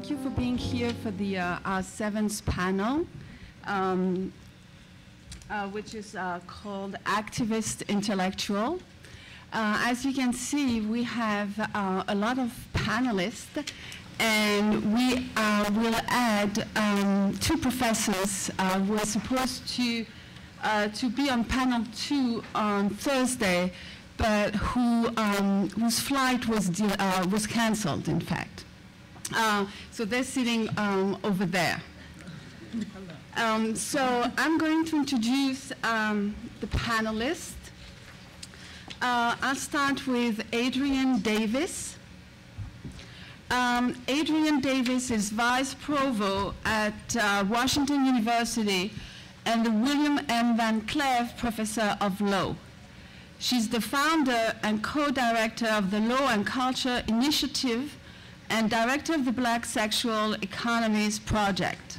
Thank you for being here for the our seventh panel, which is called Activist Intellectual. As you can see, we have a lot of panelists, and we will add two professors who are supposed to be on panel 2 on Thursday, but whose flight was canceled, in fact. So they're sitting over there. So I'm going to introduce the panelists. I'll start with Adrienne Davis. Adrienne Davis is Vice Provost at Washington University and the William M. Van Cleve Professor of Law. She's the founder and co-director of the Law and Culture Initiative and director of the Black Sexual Economies Project.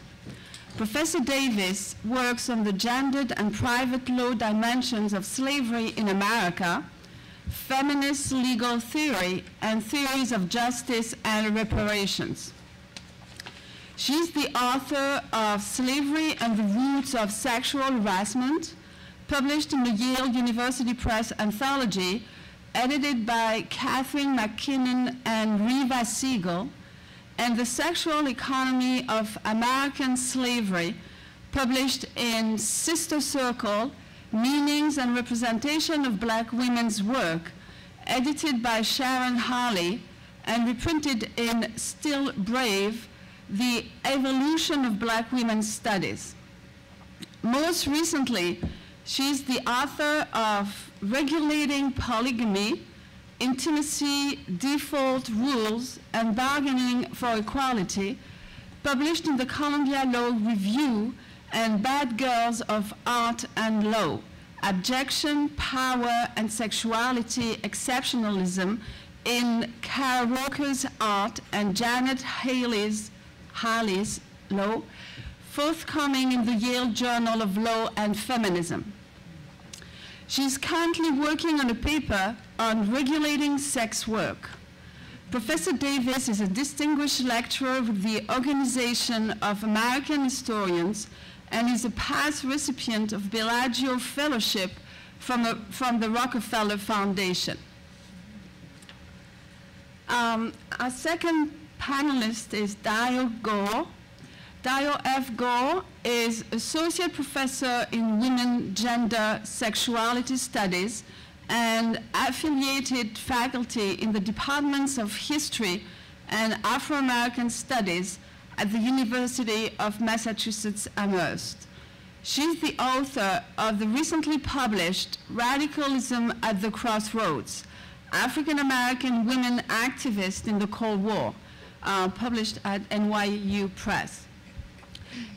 Professor Davis works on the gendered and private law dimensions of slavery in America, feminist legal theory, and theories of justice and reparations. She's the author of Slavery and the Roots of Sexual Harassment, published in the Yale University Press anthology, edited by Catherine McKinnon and Riva Siegel, and The Sexual Economy of American Slavery, published in Sister Circle, Meanings and Representation of Black Women's Work, edited by Sharon Harley, and reprinted in Still Brave, The Evolution of Black Women's Studies. Most recently, she's the author of Regulating Polygamy, Intimacy, Default Rules, and Bargaining for Equality, published in the Columbia Law Review, and Bad Girls of Art and Law, Abjection, Power, and Sexuality Exceptionalism in Kara Walker's Art and Janet Harley's Law, forthcoming in the Yale Journal of Law and Feminism. She's currently working on a paper on regulating sex work. Professor Davis is a distinguished lecturer with the Organization of American Historians and is a past recipient of Bellagio Fellowship from the Rockefeller Foundation. Our second panelist is Dayo Gore. Dayo F.Gore is Associate Professor in Women, Gender, Sexuality Studies and affiliated faculty in the Departments of History and Afro-American Studies at the University of Massachusetts Amherst. She's the author of the recently published Radicalism at the Crossroads, African-American Women Activists in the Cold War, published at NYU Press.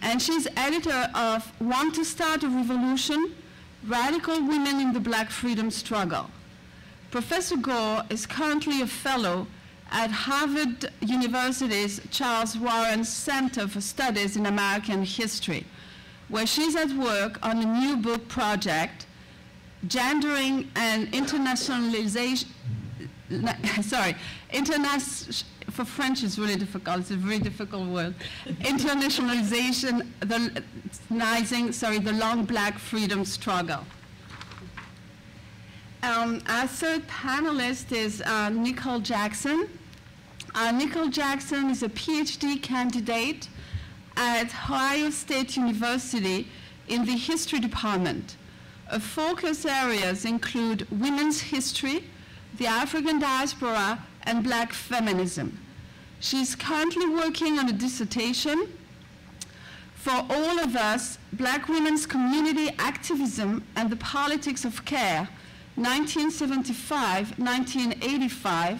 And she's editor of Want to Start a Revolution? Radical Women in the Black Freedom Struggle. Professor Gore is currently a fellow at Harvard University's Charles Warren Center for Studies in American History, where she's at work on a new book project, Gendering and Internationalization, for French it's really difficult, it's a very difficult word. Internationalization, the long Black freedom struggle. Our third panelist is Nicole Jackson. Nicole Jackson is a PhD candidate at Ohio State University in the History Department. Her focus areas include women's history, the African diaspora, and Black feminism. She's currently working on a dissertation, For All of Us, Black Women's Community Activism and the Politics of Care, 1975-1985,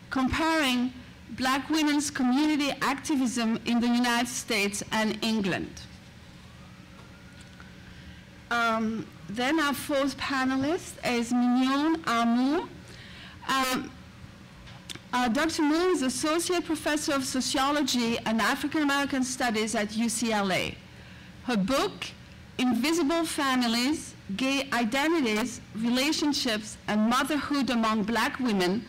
comparing Black women's community activism in the United States and England. Then our fourth panelist is Mignon. Dr. Moon is Associate Professor of Sociology and African American Studies at UCLA. Her book, Invisible Families, Gay Identities, Relationships, and Motherhood Among Black Women,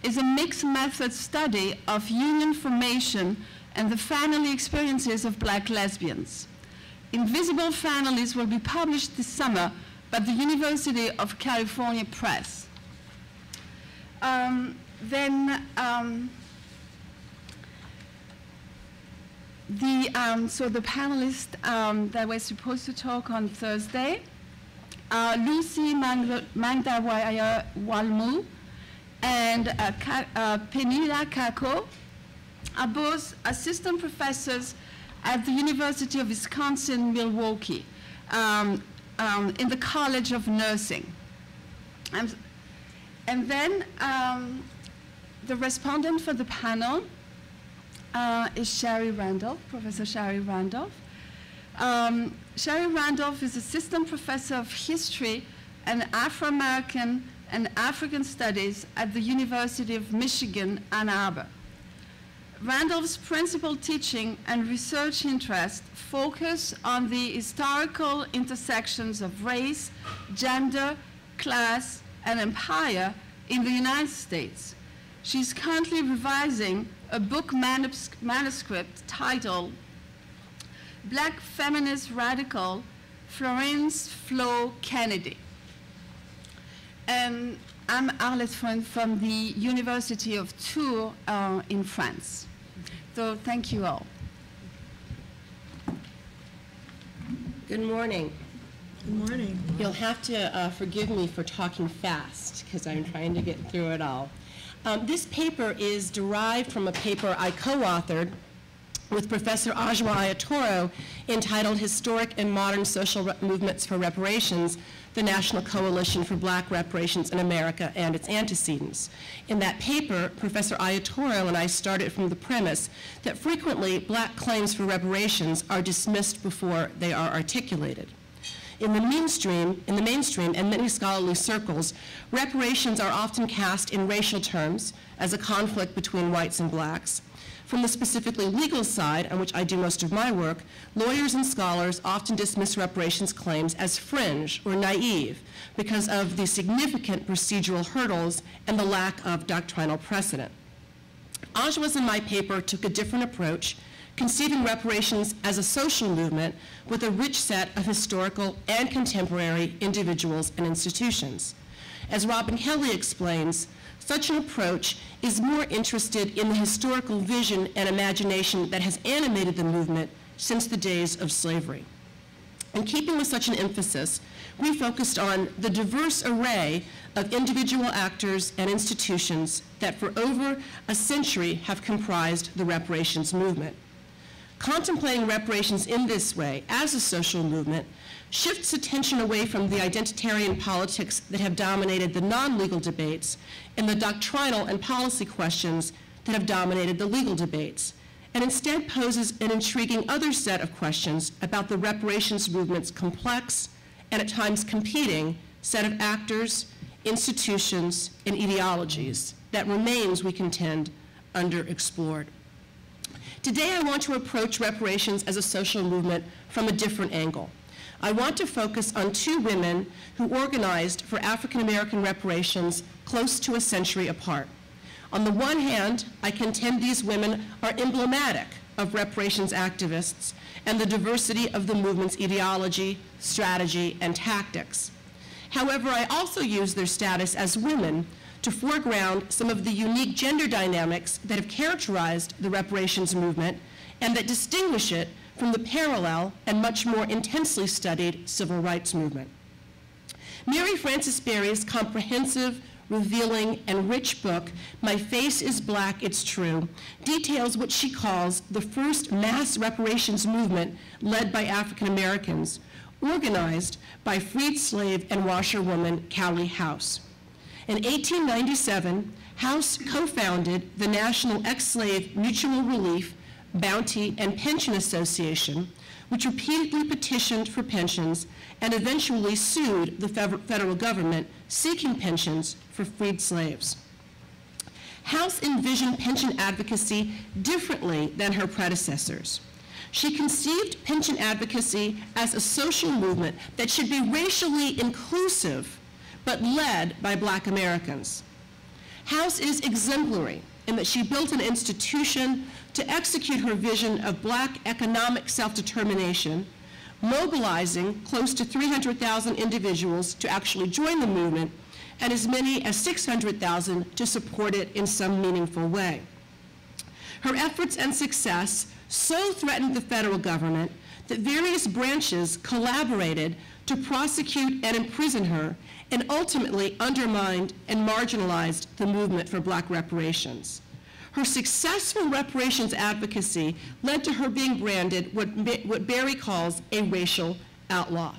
is a mixed method study of union formation and the family experiences of Black lesbians. Invisible Families will be published this summer by the University of California Press. So the panelists that were supposed to talk on Thursday are Lucy Mangdawaya-Walmu and Penila Kako, are both assistant professors at the University of Wisconsin-Milwaukee in the College of Nursing. And then the respondent for the panel is Sherie Randolph, Professor Sherie Randolph. Sherie Randolph is Assistant Professor of History and Afro-American and African Studies at the University of Michigan, Ann Arbor. Randolph's principal teaching and research interests focus on the historical intersections of race, gender, class, and empire in the United States. She's currently revising a book manuscript titled Black Feminist Radical, Florence Flo Kennedy. And I'm Arlette Frund from the University of Tours in France. So thank you all. Good morning. Good morning. You'll have to forgive me for talking fast because I'm trying to get through it all. This paper is derived from a paper I co-authored with Professor Ajwa Ayatoro entitled Historic and Modern Social Movements for Reparations, the National Coalition for Black Reparations in America and its Antecedents. In that paper, Professor Ayatoro and I started from the premise that frequently Black claims for reparations are dismissed before they are articulated. In the mainstream and many scholarly circles, reparations are often cast in racial terms as a conflict between whites and blacks. From the specifically legal side, on which I do most of my work, lawyers and scholars often dismiss reparations claims as fringe or naive because of the significant procedural hurdles and the lack of doctrinal precedent. Ajwa's in my paper took a different approach, conceiving reparations as a social movement with a rich set of historical and contemporary individuals and institutions. As Robin Kelly explains, such an approach is more interested in the historical vision and imagination that has animated the movement since the days of slavery. In keeping with such an emphasis, we focused on the diverse array of individual actors and institutions that for over a century have comprised the reparations movement. Contemplating reparations in this way, as a social movement, shifts attention away from the identitarian politics that have dominated the non-legal debates and the doctrinal and policy questions that have dominated the legal debates, and instead poses an intriguing other set of questions about the reparations movement's complex and at times competing set of actors, institutions, and ideologies that remains, we contend, underexplored. Today, I want to approach reparations as a social movement from a different angle. I want to focus on two women who organized for African American reparations close to a century apart. On the one hand, I contend these women are emblematic of reparations activists and the diversity of the movement's ideology, strategy, and tactics. However, I also use their status as women to foreground some of the unique gender dynamics that have characterized the reparations movement and that distinguish it from the parallel and much more intensely studied civil rights movement. Mary Frances Berry's comprehensive, revealing, and rich book, My Face is Black, It's True, details what she calls the first mass reparations movement led by African Americans, organized by freed slave and washerwoman Callie House. In 1897, House co-founded the National Ex-Slave Mutual Relief, Bounty, and Pension Association, which repeatedly petitioned for pensions and eventually sued the federal government seeking pensions for freed slaves. House envisioned pension advocacy differently than her predecessors. She conceived pension advocacy as a social movement that should be racially inclusive, but led by Black Americans. House is exemplary and that she built an institution to execute her vision of Black economic self-determination, mobilizing close to 300,000 individuals to actually join the movement and as many as 600,000 to support it in some meaningful way. Her efforts and success so threatened the federal government that various branches collaborated to prosecute and imprison her, and ultimately undermined and marginalized the movement for Black reparations. Her successful reparations advocacy led to her being branded what Barry calls a racial outlaw.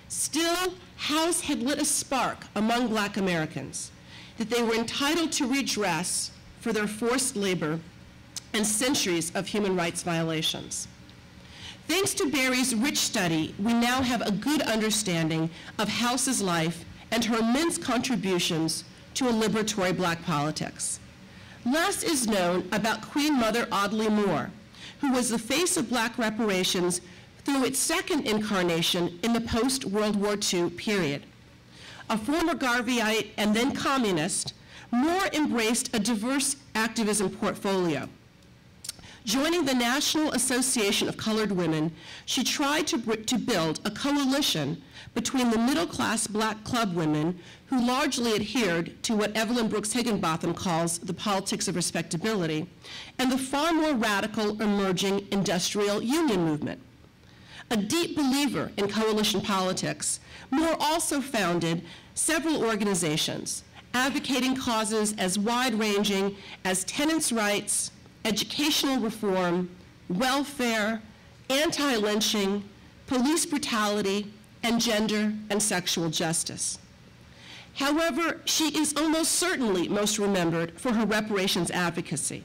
Still, House had lit a spark among Black Americans that they were entitled to redress for their forced labor and centuries of human rights violations. Thanks to Barry's rich study, we now have a good understanding of House's life and her immense contributions to a liberatory Black politics. Less is known about Queen Mother Audley Moore, who was the face of Black reparations through its second incarnation in the post-World War II period. A former Garveyite and then communist, Moore embraced a diverse activism portfolio. Joining the National Association of Colored Women, she tried to build a coalition between the middle-class Black club women who largely adhered to what Evelyn Brooks Higginbotham calls the politics of respectability, and the far more radical emerging industrial union movement. A deep believer in coalition politics, Moore also founded several organizations advocating causes as wide-ranging as tenants' rights, educational reform, welfare, anti-lynching, police brutality, and gender and sexual justice. However, she is almost certainly most remembered for her reparations advocacy.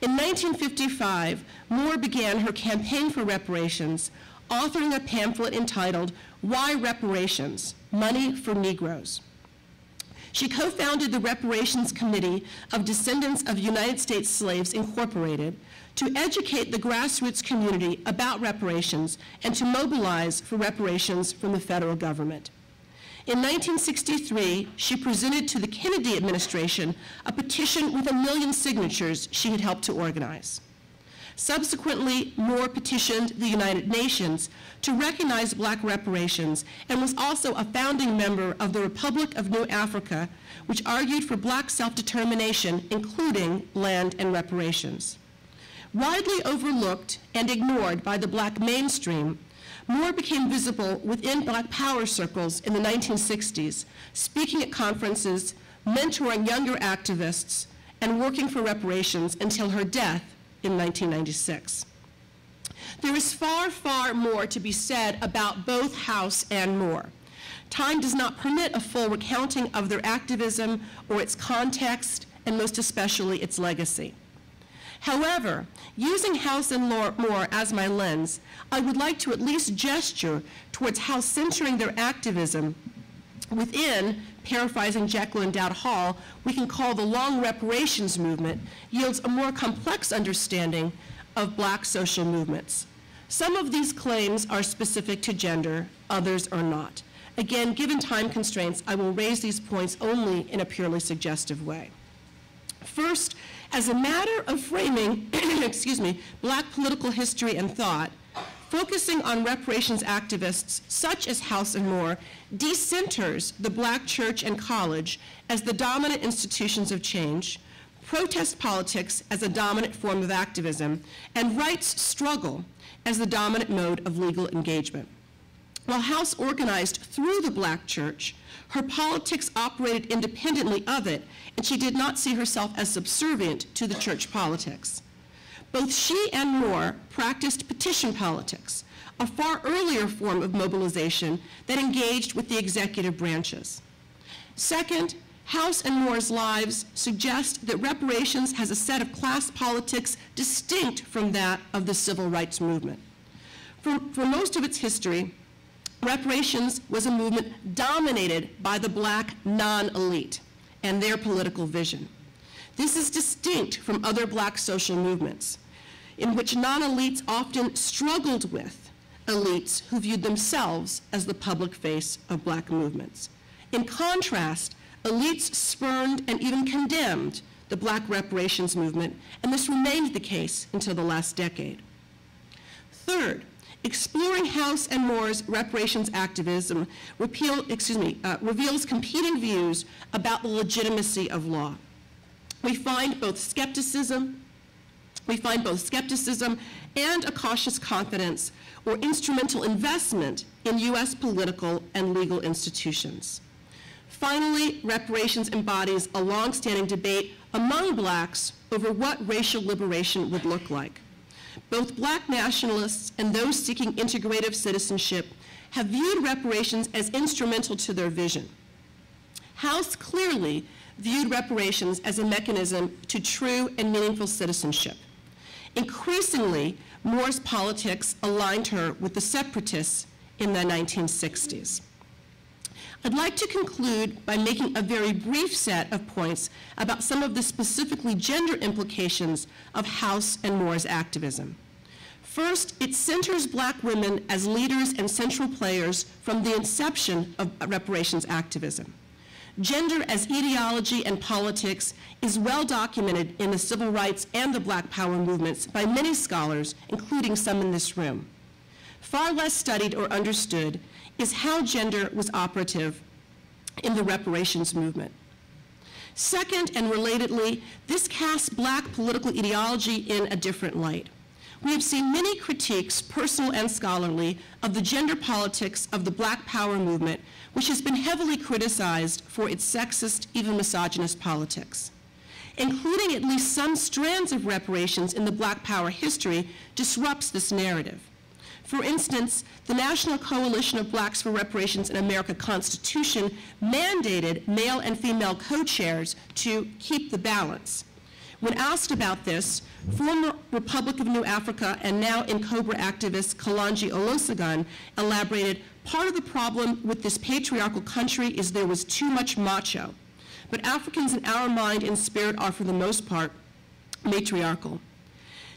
In 1955, Moore began her campaign for reparations, authoring a pamphlet entitled "Why Reparations? Money for Negroes." She co-founded the Reparations Committee of Descendants of United States Slaves, Incorporated, to educate the grassroots community about reparations and to mobilize for reparations from the federal government. In 1963, she presented to the Kennedy administration a petition with 1 million signatures she had helped to organize. Subsequently, Moore petitioned the United Nations to recognize Black reparations and was also a founding member of the Republic of New Africa, which argued for Black self-determination, including land and reparations. Widely overlooked and ignored by the Black mainstream, Moore became visible within Black power circles in the 1960s, speaking at conferences, mentoring younger activists, and working for reparations until her death in 1996. There is far, far more to be said about both House and Moore. Time does not permit a full recounting of their activism or its context, and most especially its legacy. However, using House and Moore as my lens, I would like to at least gesture towards how centering their activism within, paraphrasing Jekyll and Dowd Hall, we can call the long reparations movement, yields a more complex understanding of Black social movements. Some of these claims are specific to gender, others are not. Again, given time constraints, I will raise these points only in a purely suggestive way. First, as a matter of framing, Black political history and thought, focusing on reparations activists such as House and Moore decenters the Black church and college as the dominant institutions of change, protest politics as a dominant form of activism, and rights struggle as the dominant mode of legal engagement. While House organized through the Black church, her politics operated independently of it, and she did not see herself as subservient to the church politics. Both she and Moore practiced petition politics, a far earlier form of mobilization that engaged with the executive branches. Second, House and Moore's lives suggest that reparations has a set of class politics distinct from that of the civil rights movement. For most of its history, reparations was a movement dominated by the Black non-elite and their political vision. This is distinct from other Black social movements, in which non-elites often struggled with elites who viewed themselves as the public face of Black movements. In contrast, elites spurned and even condemned the Black reparations movement, and this remained the case until the last decade. Third, exploring House and Moore's reparations activism reveals competing views about the legitimacy of law. We find both skepticism and a cautious confidence or instrumental investment in U.S. political and legal institutions. Finally, reparations embodies a long-standing debate among blacks over what racial liberation would look like. Both black nationalists and those seeking integrative citizenship have viewed reparations as instrumental to their vision. House clearly viewed reparations as a mechanism to true and meaningful citizenship. Increasingly, Moore's politics aligned her with the separatists in the 1960s. I'd like to conclude by making a very brief set of points about some of the specifically gender implications of House and Moore's activism. First, it centers black women as leaders and central players from the inception of reparations activism. Gender as ideology and politics is well documented in the civil rights and the Black Power movements by many scholars, including some in this room. Far less studied or understood is how gender was operative in the reparations movement. Second, and relatedly, this casts black political ideology in a different light. We have seen many critiques, personal and scholarly, of the gender politics of the Black Power movement, which has been heavily criticized for its sexist, even misogynist politics. Including at least some strands of reparations in the Black Power history disrupts this narrative. For instance, the National Coalition of Blacks for Reparations in America Constitution mandated male and female co-chairs to keep the balance. When asked about this, former Republic of New Africa and now in Cobra activist Kalonji Olusegun elaborated, part of the problem with this patriarchal country is there was too much macho. But Africans in our mind and spirit are for the most part matriarchal.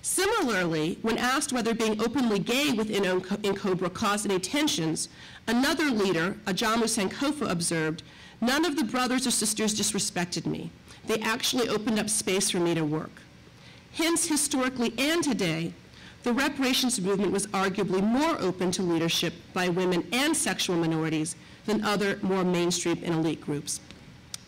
Similarly, when asked whether being openly gay within Cobra caused any tensions, another leader, Ajamu Sankofa, observed, "None of the brothers or sisters disrespected me. They actually opened up space for me to work." Hence, historically and today, the reparations movement was arguably more open to leadership by women and sexual minorities than other more mainstream and elite groups.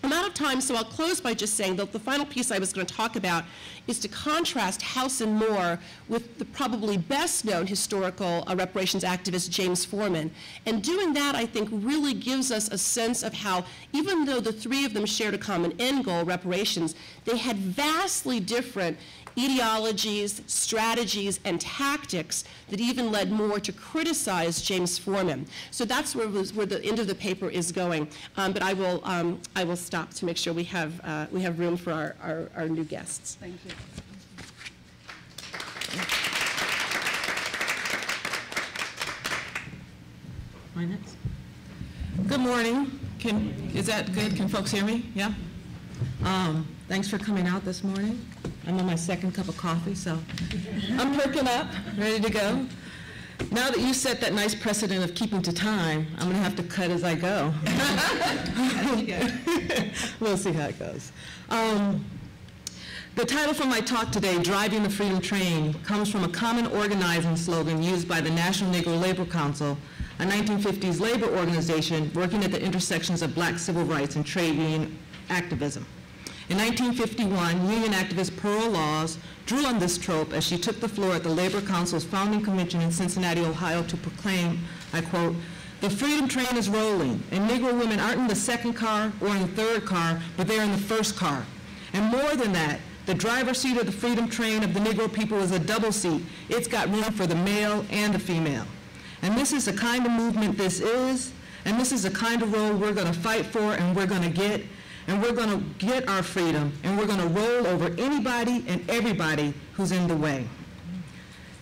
I'm out of time, so I'll close by just saying that the final piece I was going to talk about is to contrast House and Moore with the probably best known historical reparations activist James Forman. And doing that, I think, really gives us a sense of how, even though the three of them shared a common end goal, reparations, they had vastly different ideologies, strategies, and tactics that even led Moore to criticize James Forman. So that's where the end of the paper is going. But I will stop to make sure we have room for our new guests. Thank you. My next. Good morning. Is that good? Can folks hear me? Yeah? Thanks for coming out this morning. I'm on my second cup of coffee, so I'm perking up, ready to go. Now that you set that nice precedent of keeping to time, I'm going to have to cut as I go. We'll see how it goes. The title for my talk today, Driving the Freedom Train, comes from a common organizing slogan used by the National Negro Labor Council, a 1950s labor organization working at the intersections of black civil rights and trade union activism. In 1951, union activist Pearl Laws drew on this trope as she took the floor at the Labor Council's founding convention in Cincinnati, Ohio, to proclaim, I quote, "The freedom train is rolling, and Negro women aren't in the second car or in the third car, but they're in the first car. And more than that, the driver's seat of the freedom train of the Negro people is a double seat. It's got room for the male and the female. And this is the kind of movement this is, and this is the kind of role we're going to fight for and we're going to get. And we're going to get our freedom, and we're going to roll over anybody and everybody who's in the way."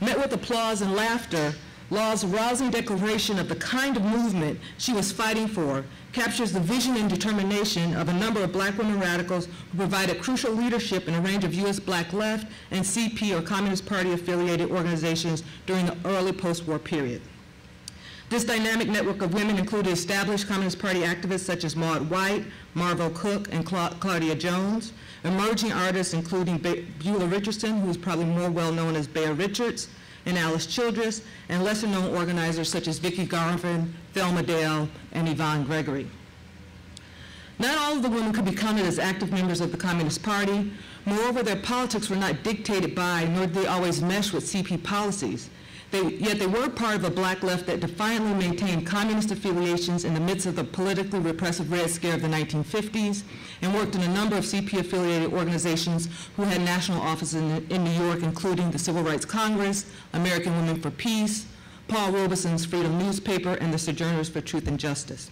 Met with applause and laughter, Law's rousing declaration of the kind of movement she was fighting for captures the vision and determination of a number of black women radicals who provided crucial leadership in a range of U.S. black left and CP or Communist Party affiliated organizations during the early post-war period. This dynamic network of women included established Communist Party activists such as Maud White, Marvel Cook, and Claudia Jones, emerging artists including Beulah Richardson, who's probably more well known as Bea Richards, and Alice Childress, and lesser-known organizers such as Vicki Garvin, Thelma Dale, and Yvonne Gregory. Not all of the women could be counted as active members of the Communist Party. Moreover, their politics were not dictated by, nor did they always mesh with CP policies. Yet they were part of a black left that defiantly maintained communist affiliations in the midst of the politically repressive Red Scare of the 1950s, and worked in a number of CP-affiliated organizations who had national offices in New York, including the Civil Rights Congress, American Women for Peace, Paul Robeson's Freedom newspaper, and the Sojourners for Truth and Justice.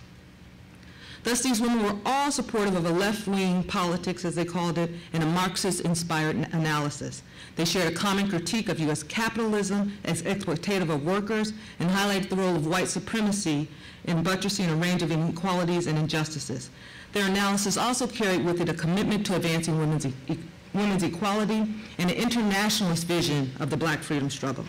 Thus, these women were all supportive of a left-wing politics, as they called it, and a Marxist-inspired analysis. They shared a common critique of U.S. capitalism as exploitative of workers, and highlighted the role of white supremacy in buttressing a range of inequalities and injustices. Their analysis also carried with it a commitment to advancing women's equality and an internationalist vision of the black freedom struggle.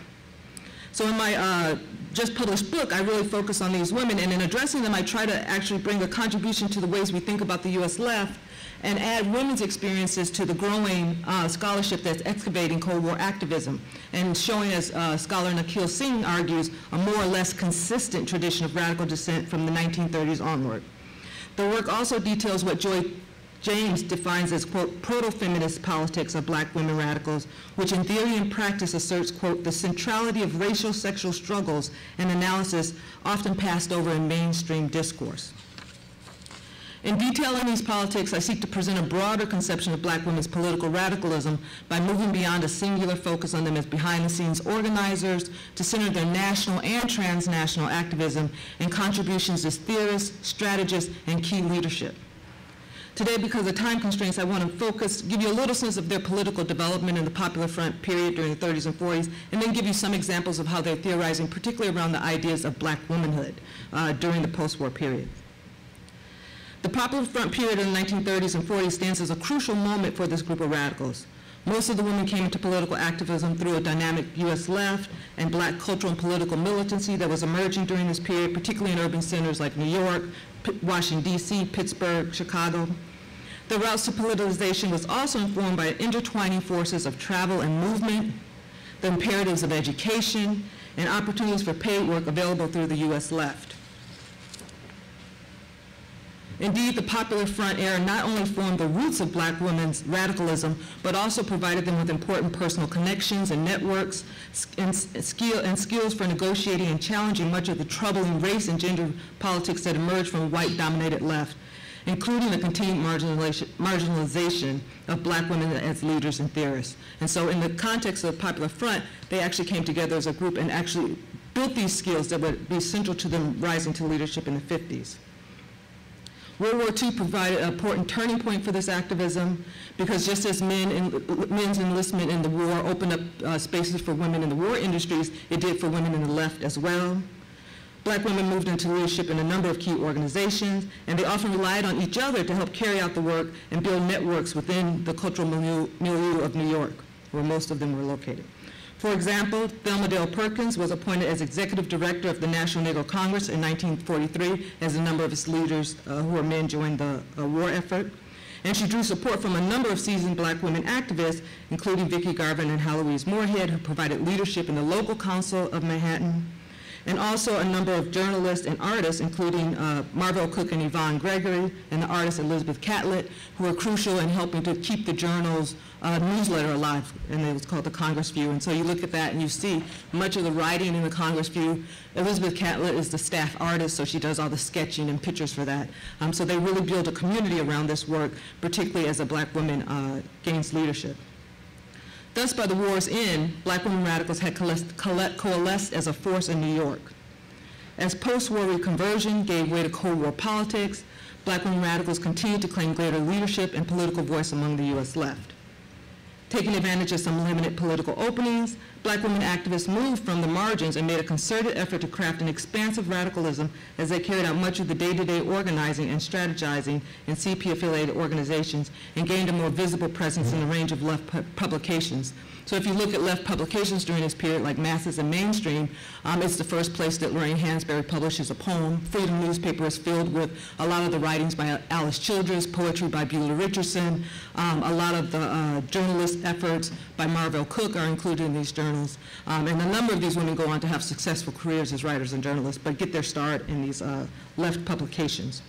So in my just published book, I really focus on these women, and in addressing them, I try to actually bring a contribution to the ways we think about the U.S. left and add women's experiences to the growing scholarship that's excavating Cold War activism, and showing, as scholar Nikhil Singh argues, a more or less consistent tradition of radical dissent from the 1930s onward. The work also details what Joy James defines as, quote, proto-feminist politics of black women radicals, which in theory and practice asserts, quote, the centrality of racial sexual struggles and analysis often passed over in mainstream discourse. In detailing these politics, I seek to present a broader conception of black women's political radicalism by moving beyond a singular focus on them as behind-the-scenes organizers to center their national and transnational activism and contributions as theorists, strategists, and key leadership. Today, because of time constraints, I want to give you a little sense of their political development in the Popular Front period during the 30s and 40s, and then give you some examples of how they're theorizing, particularly around the ideas of black womanhood during the post-war period. The Popular Front period in the 1930s and 40s stands as a crucial moment for this group of radicals. Most of the women came into political activism through a dynamic U.S. left and black cultural and political militancy that was emerging during this period, particularly in urban centers like New York, Washington, D.C., Pittsburgh, Chicago. The routes to politicization was also informed by intertwining forces of travel and movement, the imperatives of education, and opportunities for paid work available through the U.S. left. Indeed, the Popular Front era not only formed the roots of black women's radicalism, but also provided them with important personal connections and networks and skills for negotiating and challenging much of the troubling race and gender politics that emerged from a white-dominated left, including the continued marginalization of black women as leaders and theorists. And so in the context of the Popular Front, they actually came together as a group and actually built these skills that would be central to them rising to leadership in the 50s. World War II provided an important turning point for this activism, because just as men's enlistment in the war opened up spaces for women in the war industries, it did for women in the left as well. Black women moved into leadership in a number of key organizations, and they often relied on each other to help carry out the work and build networks within the cultural milieu of New York, where most of them were located. For example, Thelma Dale Perkins was appointed as executive director of the National Negro Congress in 1943 as a number of its leaders who were men joined the war effort. And she drew support from a number of seasoned black women activists, including Vicki Garvin and Heloise Moorhead, who provided leadership in the local council of Manhattan, and also a number of journalists and artists, including Marvel Cook and Yvonne Gregory, and the artist Elizabeth Catlett, who were crucial in helping to keep the journal's newsletter alive, and it was called the Congress View. And so you look at that and you see much of the writing in the Congress View. Elizabeth Catlett is the staff artist, so she does all the sketching and pictures for that. So they really build a community around this work, particularly as a black woman gains leadership. Thus, by the war's end, black women radicals had coalesced as a force in New York. As post-war reconversion gave way to Cold War politics, black women radicals continued to claim greater leadership and political voice among the U.S. left. Taking advantage of some limited political openings, black women activists moved from the margins and made a concerted effort to craft an expansive radicalism as they carried out much of the day-to-day organizing and strategizing in CP-affiliated organizations and gained a more visible presence in a range of left publications, So if you look at left publications during this period, like Masses and Mainstream, it's the first place that Lorraine Hansberry publishes a poem. Freedom newspaper is filled with a lot of the writings by Alice Childress, poetry by Beulah Richardson. A lot of the journalist efforts by Marvell Cook are included in these journals. And a number of these women go on to have successful careers as writers and journalists, but get their start in these left publications.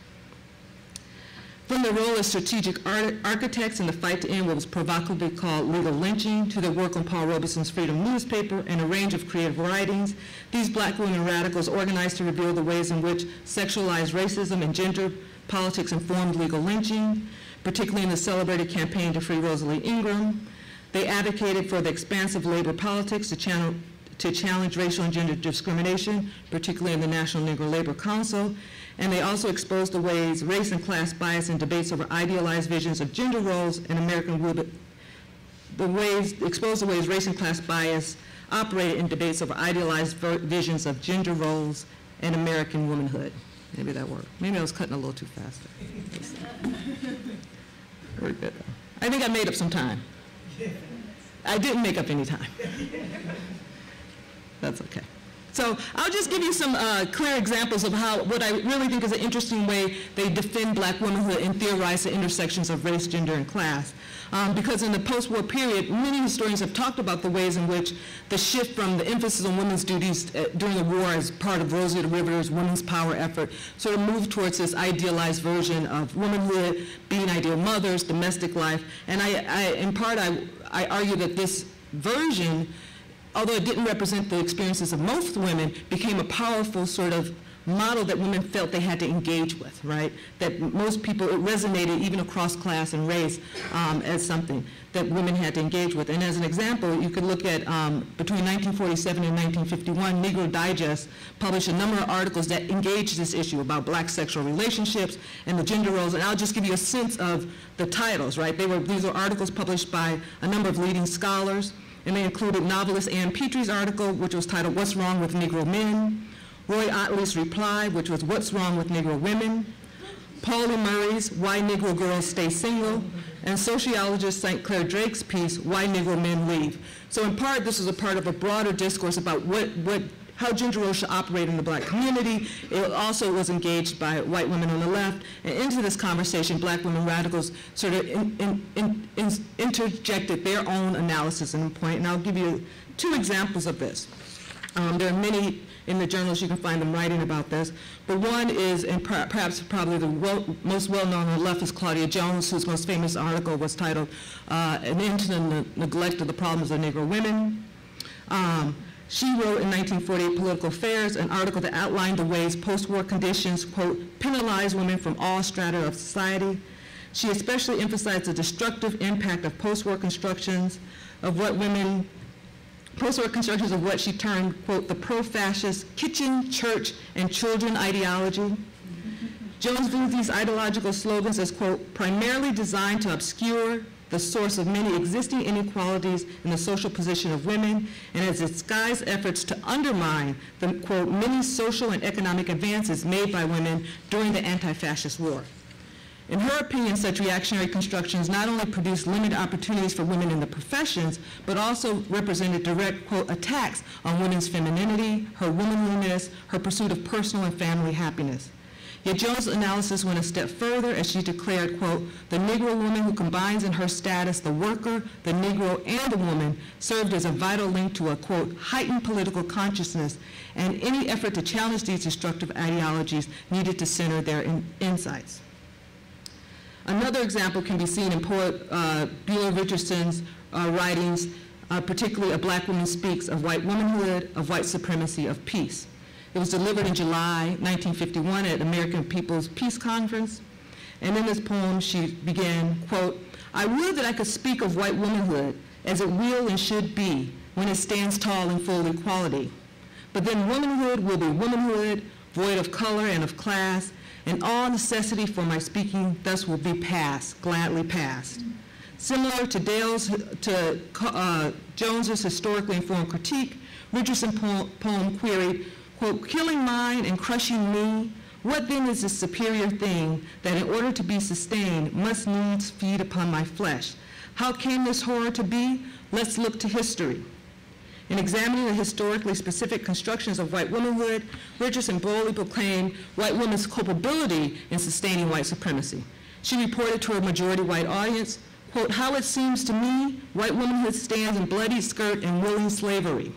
From their role as strategic architects in the fight to end what was provocatively called legal lynching, to their work on Paul Robeson's Freedom newspaper and a range of creative writings, these black women radicals organized to reveal the ways in which sexualized racism and gender politics informed legal lynching, particularly in the celebrated campaign to free Rosalie Ingram. They advocated for the expansive labor politics to challenge racial and gender discrimination, particularly in the National Negro Labor Council. And they also exposed the ways race and class bias in debates over idealized visions of gender roles in American women, exposed the ways race and class bias operated in debates over idealized visions of gender roles and American womanhood. Maybe that worked. Maybe I was cutting a little too fast. Very good. I think I made up some time. I didn't make up any time. That's okay. So I'll just give you some clear examples of what I really think is an interesting way they defend black womanhood and theorize the intersections of race, gender, and class. Because in the post-war period, many historians have talked about the ways in which the shift from the emphasis on women's duties during the war as part of Rosie the Riveter's women's power effort sort of moved towards this idealized version of womanhood, being ideal mothers, domestic life. And in part, I argue that this version, although it didn't represent the experiences of most women, became a powerful sort of model that women felt they had to engage with, right? That most people, it resonated even across class and race as something that women had to engage with. And as an example, you could look at between 1947 and 1951, Negro Digest published a number of articles that engaged this issue about black sexual relationships and the gender roles. And I'll just give you a sense of the titles, right? These are articles published by a number of leading scholars. And they included novelist Ann Petrie's article, which was titled, "What's Wrong with Negro Men?" Roy Ottley's reply, which was, "What's Wrong with Negro Women?" Pauli Murray's, "Why Negro Girls Stay Single?" And sociologist St. Clair Drake's piece, "Why Negro Men Leave?" So in part, this is a part of a broader discourse about how gender roles should operate in the black community. It also was engaged by white women on the left. And into this conversation, black women radicals sort of interjected their own analysis and point. And I'll give you two examples of this. There are many in the journals, you can find them writing about this. But one is, and perhaps probably the most well-known on the left, is Claudia Jones, whose most famous article was titled "An End to the Neglect of the Problems of Negro Women." She wrote in 1948 Political Affairs an article that outlined the ways post-war conditions, quote, penalize women from all strata of society. She especially emphasized the destructive impact of post-war constructions of what she termed, quote, the pro-fascist kitchen, church, and children ideology. Jones viewed these ideological slogans as, quote, primarily designed to obscure the source of many existing inequalities in the social position of women, and as disguised efforts to undermine the, quote, many social and economic advances made by women during the anti-fascist war. In her opinion, such reactionary constructions not only produced limited opportunities for women in the professions, but also represented direct, quote, attacks on women's femininity, her womanliness, her pursuit of personal and family happiness. Yet Jones' analysis went a step further as she declared, quote, the Negro woman who combines in her status the worker, the Negro, and the woman served as a vital link to a, quote, heightened political consciousness, and any effort to challenge these destructive ideologies needed to center their insights. Another example can be seen in poet Beulah Richardson's writings, particularly A Black Woman Speaks, of white womanhood, of white supremacy, of peace. It was delivered in July 1951 at American People's Peace Conference. And in this poem, she began, quote, I would that I could speak of white womanhood as it will and should be when it stands tall in full equality. But then womanhood will be womanhood, void of color and of class, and all necessity for my speaking thus will be past, gladly past. Similar to Jones's historically informed critique, Richardson's poem queried, quote, killing mine and crushing me, what then is the superior thing that in order to be sustained must needs feed upon my flesh? How came this horror to be? Let's look to history. In examining the historically specific constructions of white womanhood, Richardson boldly proclaimed white women's culpability in sustaining white supremacy. She reported to her majority white audience, quote, "How it seems to me, white womanhood stands in bloody skirt and willing slavery."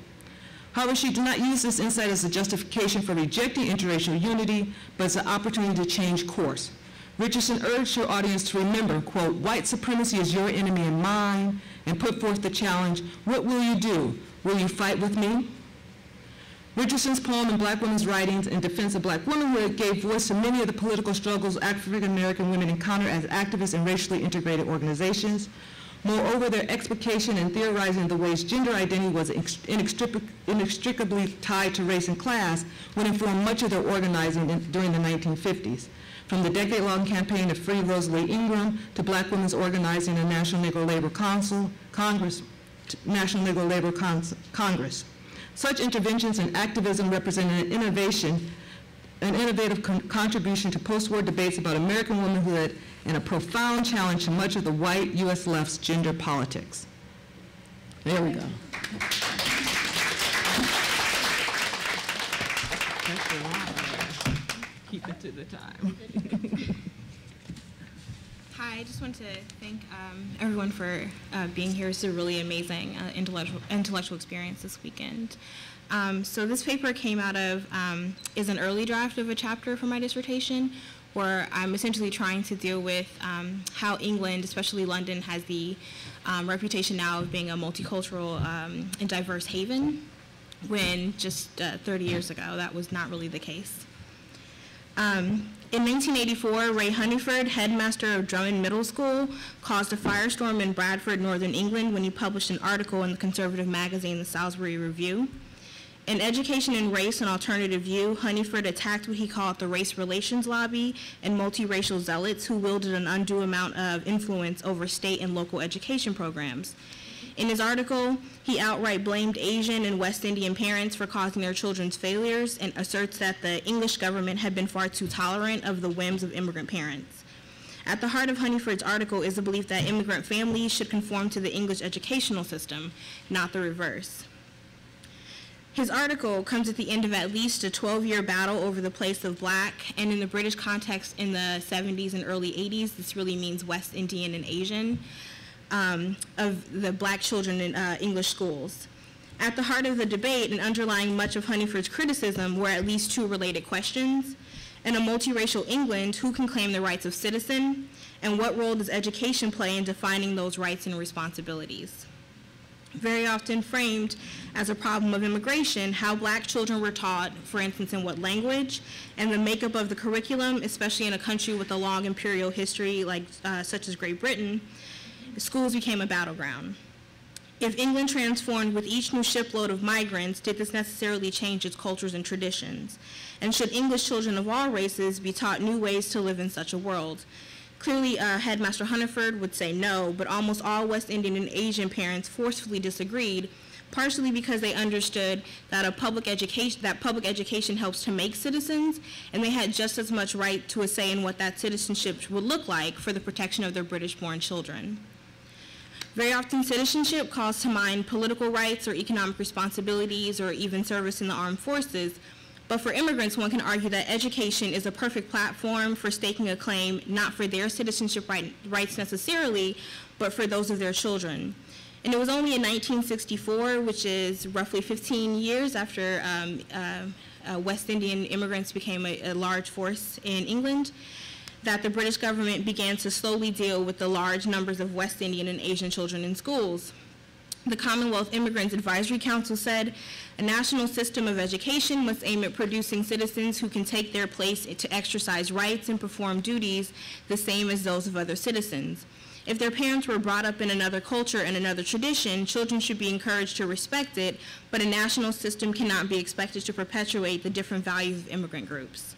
However, she did not use this insight as a justification for rejecting interracial unity, but as an opportunity to change course. Richardson urged her audience to remember, quote, "White supremacy is your enemy and mine," and put forth the challenge, "What will you do? Will you fight with me?" Richardson's poem and black women's writings in defense of black womanhood gave voice to many of the political struggles African American women encounter as activists in racially integrated organizations. Moreover, their explication and theorizing the ways gender identity was inextricably tied to race and class would inform much of their organizing during the 1950s. From the decade-long campaign to free Rosalie Ingram to black women's organizing in National Negro Labor Congress. Such interventions and activism represented an innovative contribution to post-war debates about American womanhood and a profound challenge to much of the white U.S. left's gender politics. There we go. Keep it to the time. Hi, I just want to thank everyone for being here. It's a really amazing intellectual experience this weekend. So this paper came out of, is an early draft of a chapter for my dissertation, where I'm essentially trying to deal with how England, especially London, has the reputation now of being a multicultural and diverse haven, when just 30 years ago that was not really the case. In 1984, Ray Honeyford, headmaster of Drummond Middle School, caused a firestorm in Bradford, Northern England, when he published an article in the conservative magazine, the Salisbury Review. In Education in Race, an Alternative View, Honeyford attacked what he called the race relations lobby and multiracial zealots who wielded an undue amount of influence over state and local education programs. In his article, he outright blamed Asian and West Indian parents for causing their children's failures and asserts that the English government had been far too tolerant of the whims of immigrant parents. At the heart of Honeyford's article is the belief that immigrant families should conform to the English educational system, not the reverse. His article comes at the end of at least a 12-year battle over the place of black, and in the British context in the 70s and early 80s, this really means West Indian and Asian, of the black children in English schools. At the heart of the debate and underlying much of Honeyford's criticism were at least two related questions. In a multiracial England, who can claim the rights of citizen, and what role does education play in defining those rights and responsibilities? Very often framed as a problem of immigration, how black children were taught, for instance, in what language, and the makeup of the curriculum, especially in a country with a long imperial history such as Great Britain, schools became a battleground. If England transformed with each new shipload of migrants, did this necessarily change its cultures and traditions? And should English children of all races be taught new ways to live in such a world? Clearly, Headmaster Honeyford would say no, but almost all West Indian and Asian parents forcefully disagreed, partially because they understood that public education helps to make citizens, and they had just as much right to a say in what that citizenship would look like for the protection of their British-born children. Very often, citizenship calls to mind political rights or economic responsibilities or even service in the armed forces. But for immigrants, one can argue that education is a perfect platform for staking a claim not for their citizenship rights necessarily, but for those of their children. And it was only in 1964, which is roughly 15 years after West Indian immigrants became a large force in England, that the British government began to slowly deal with the large numbers of West Indian and Asian children in schools. The Commonwealth Immigrants Advisory Council said, a national system of education must aim at producing citizens who can take their place to exercise rights and perform duties the same as those of other citizens. If their parents were brought up in another culture and another tradition, children should be encouraged to respect it, but a national system cannot be expected to perpetuate the different values of immigrant groups.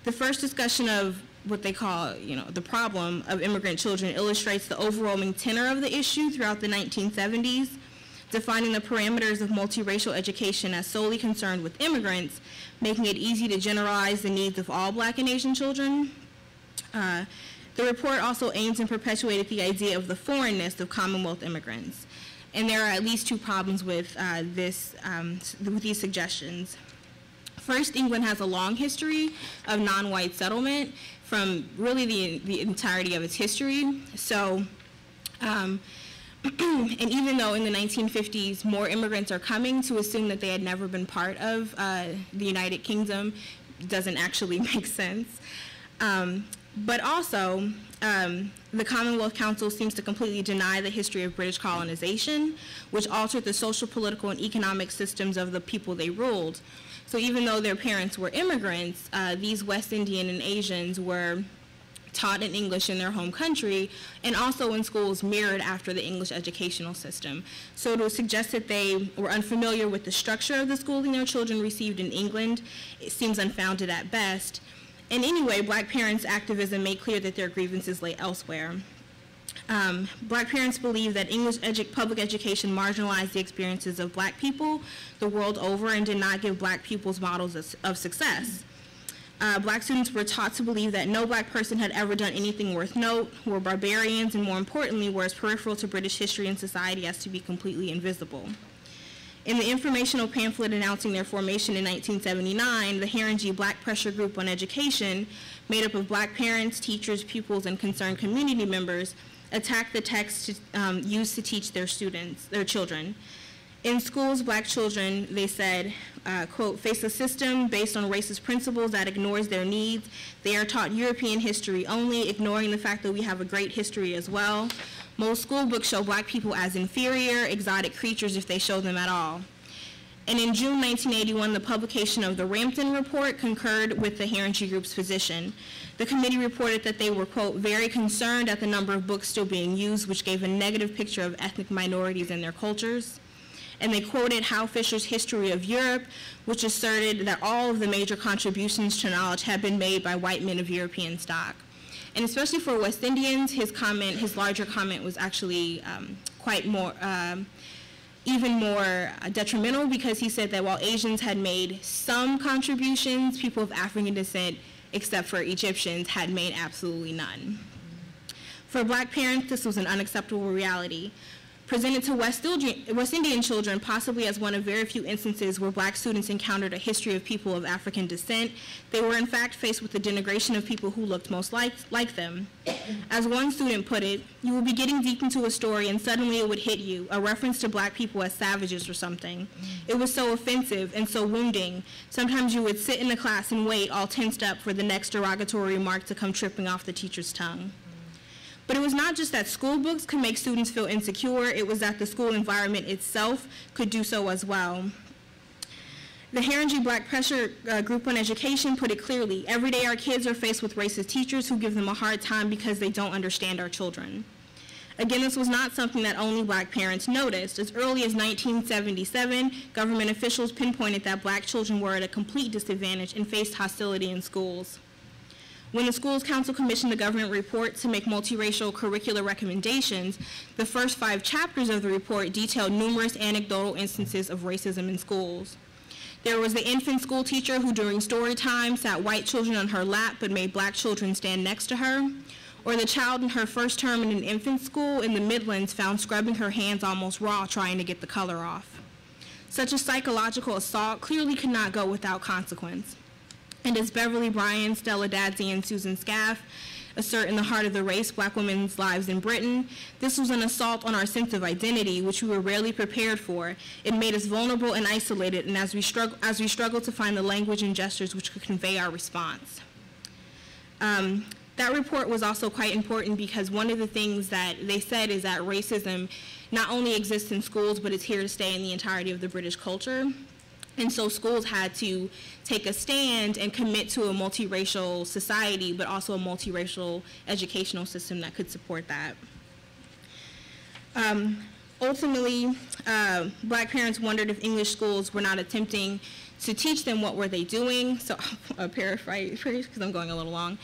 The first discussion of what they call, the problem of immigrant children illustrates the overwhelming tenor of the issue throughout the 1970s, defining the parameters of multiracial education as solely concerned with immigrants, making it easy to generalize the needs of all Black and Asian children. The report also aims and perpetuated the idea of the foreignness of Commonwealth immigrants. And there are at least two problems with with these suggestions. First, England has a long history of non-white settlement from really the entirety of its history. So, and even though in the 1950s more immigrants are coming, to assume that they had never been part of the United Kingdom doesn't actually make sense. But also, the Commonwealth Council seems to completely deny the history of British colonization, which altered the social, political, and economic systems of the people they ruled. So even though their parents were immigrants, these West Indian and Asians were taught in English in their home country, and also in schools mirrored after the English educational system. So to suggest that they were unfamiliar with the structure of the schooling their children received in England, it seems unfounded at best. And anyway, Black parents' activism made clear that their grievances lay elsewhere. Black parents believe that English public education marginalized the experiences of Black people the world over and did not give Black pupils models of success. Black students were taught to believe that no Black person had ever done anything worth note, were barbarians, and more importantly, were as peripheral to British history and society as to be completely invisible. In the informational pamphlet announcing their formation in 1979, the Haringey Black Pressure Group on Education, made up of Black parents, teachers, pupils, and concerned community members, attacked the text used to teach their children. In schools, Black children, they said, quote, face a system based on racist principles that ignores their needs. They are taught European history only, ignoring the fact that we have a great history as well. Most school books show Black people as inferior, exotic creatures if they show them at all. And in June 1981, the publication of the Rampton Report concurred with the Haringey Group's position. The committee reported that they were, quote, very concerned at the number of books still being used, which gave a negative picture of ethnic minorities and their cultures. And they quoted Hal Fisher's History of Europe, which asserted that all of the major contributions to knowledge had been made by white men of European stock. And especially for West Indians, his larger comment was actually even more detrimental, because he said that while Asians had made some contributions, people of African descent, except for Egyptians, had made absolutely none. For Black parents, this was an unacceptable reality. Presented to West Indian children, possibly as one of very few instances where Black students encountered a history of people of African descent, they were in fact faced with the denigration of people who looked most like them. As one student put it, you would be getting deep into a story and suddenly it would hit you, a reference to Black people as savages or something. It was so offensive and so wounding. Sometimes you would sit in the class and wait, all tensed up, for the next derogatory remark to come tripping off the teacher's tongue. But it was not just that school books could make students feel insecure, it was that the school environment itself could do so as well. The Haringey Black Pressure Group on Education put it clearly: every day our kids are faced with racist teachers who give them a hard time because they don't understand our children. Again, this was not something that only Black parents noticed. As early as 1977, government officials pinpointed that Black children were at a complete disadvantage and faced hostility in schools. When the Schools Council commissioned the government report to make multiracial curricular recommendations, the first 5 chapters of the report detailed numerous anecdotal instances of racism in schools. There was the infant school teacher who during story time sat white children on her lap but made Black children stand next to her, or the child in her first term in an infant school in the Midlands found scrubbing her hands almost raw trying to get the color off. Such a psychological assault clearly could not go without consequence. And as Beverly Bryan, Stella Dadsey, and Susan Scaff assert in The Heart of the Race, Black Women's Lives in Britain, this was an assault on our sense of identity, which we were rarely prepared for. It made us vulnerable and isolated, and as we struggled to find the language and gestures which could convey our response. That report was also quite important because one of the things that they said is that racism not only exists in schools, but it's here to stay in the entirety of the British culture. And so schools had to take a stand and commit to a multiracial society, but also a multiracial educational system that could support that. Ultimately, Black parents wondered if English schools were not attempting to teach them what were they doing. So I'll paraphrase because I'm going a little long.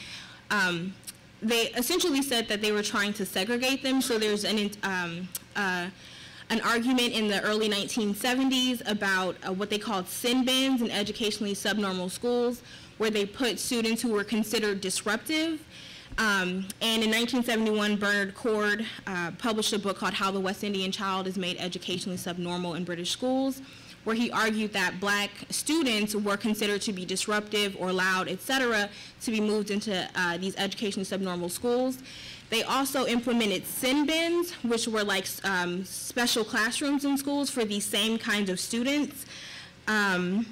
They essentially said that they were trying to segregate them. So there's an argument in the early 1970s about what they called sin bins in educationally subnormal schools, where they put students who were considered disruptive And in 1971, Bernard Cord published a book called How the West Indian Child is Made Educationally Subnormal in British Schools, where he argued that black students were considered to be disruptive or loud, etc., to be moved into these educationally subnormal schools. They also implemented sin bins, which were like special classrooms in schools for these same kinds of students. And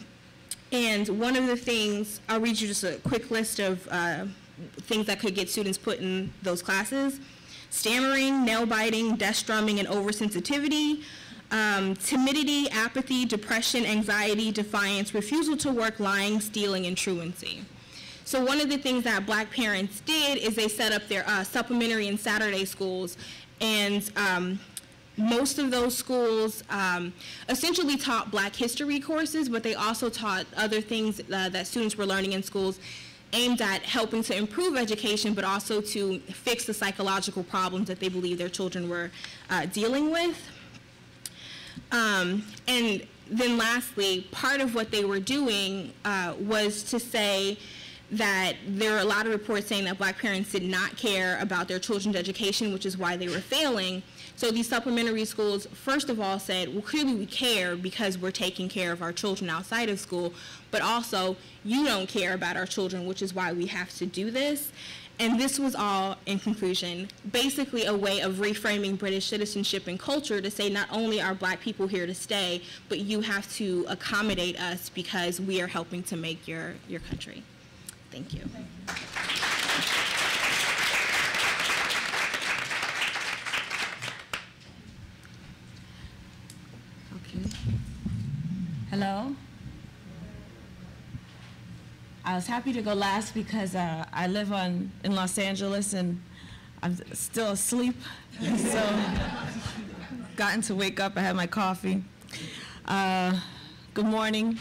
one of the things, I'll read you just a quick list of things that could get students put in those classes: stammering, nail biting, desk drumming, and oversensitivity, timidity, apathy, depression, anxiety, defiance, refusal to work, lying, stealing, and truancy. So one of the things that black parents did is they set up their supplementary and Saturday schools, and most of those schools essentially taught black history courses, but they also taught other things that students were learning in schools aimed at helping to improve education, but also to fix the psychological problems that they believed their children were dealing with. And then lastly, part of what they were doing was to say that there are a lot of reports saying that black parents did not care about their children's education, which is why they were failing. So these supplementary schools, first of all, said, well, clearly we care because we're taking care of our children outside of school, but also you don't care about our children, which is why we have to do this. And this was all, in conclusion, basically a way of reframing British citizenship and culture to say not only are black people here to stay, but you have to accommodate us because we are helping to make your country. Thank you. Okay. Hello? I was happy to go last because I live in Los Angeles and I'm still asleep, so gotten to wake up. I had my coffee. Good morning.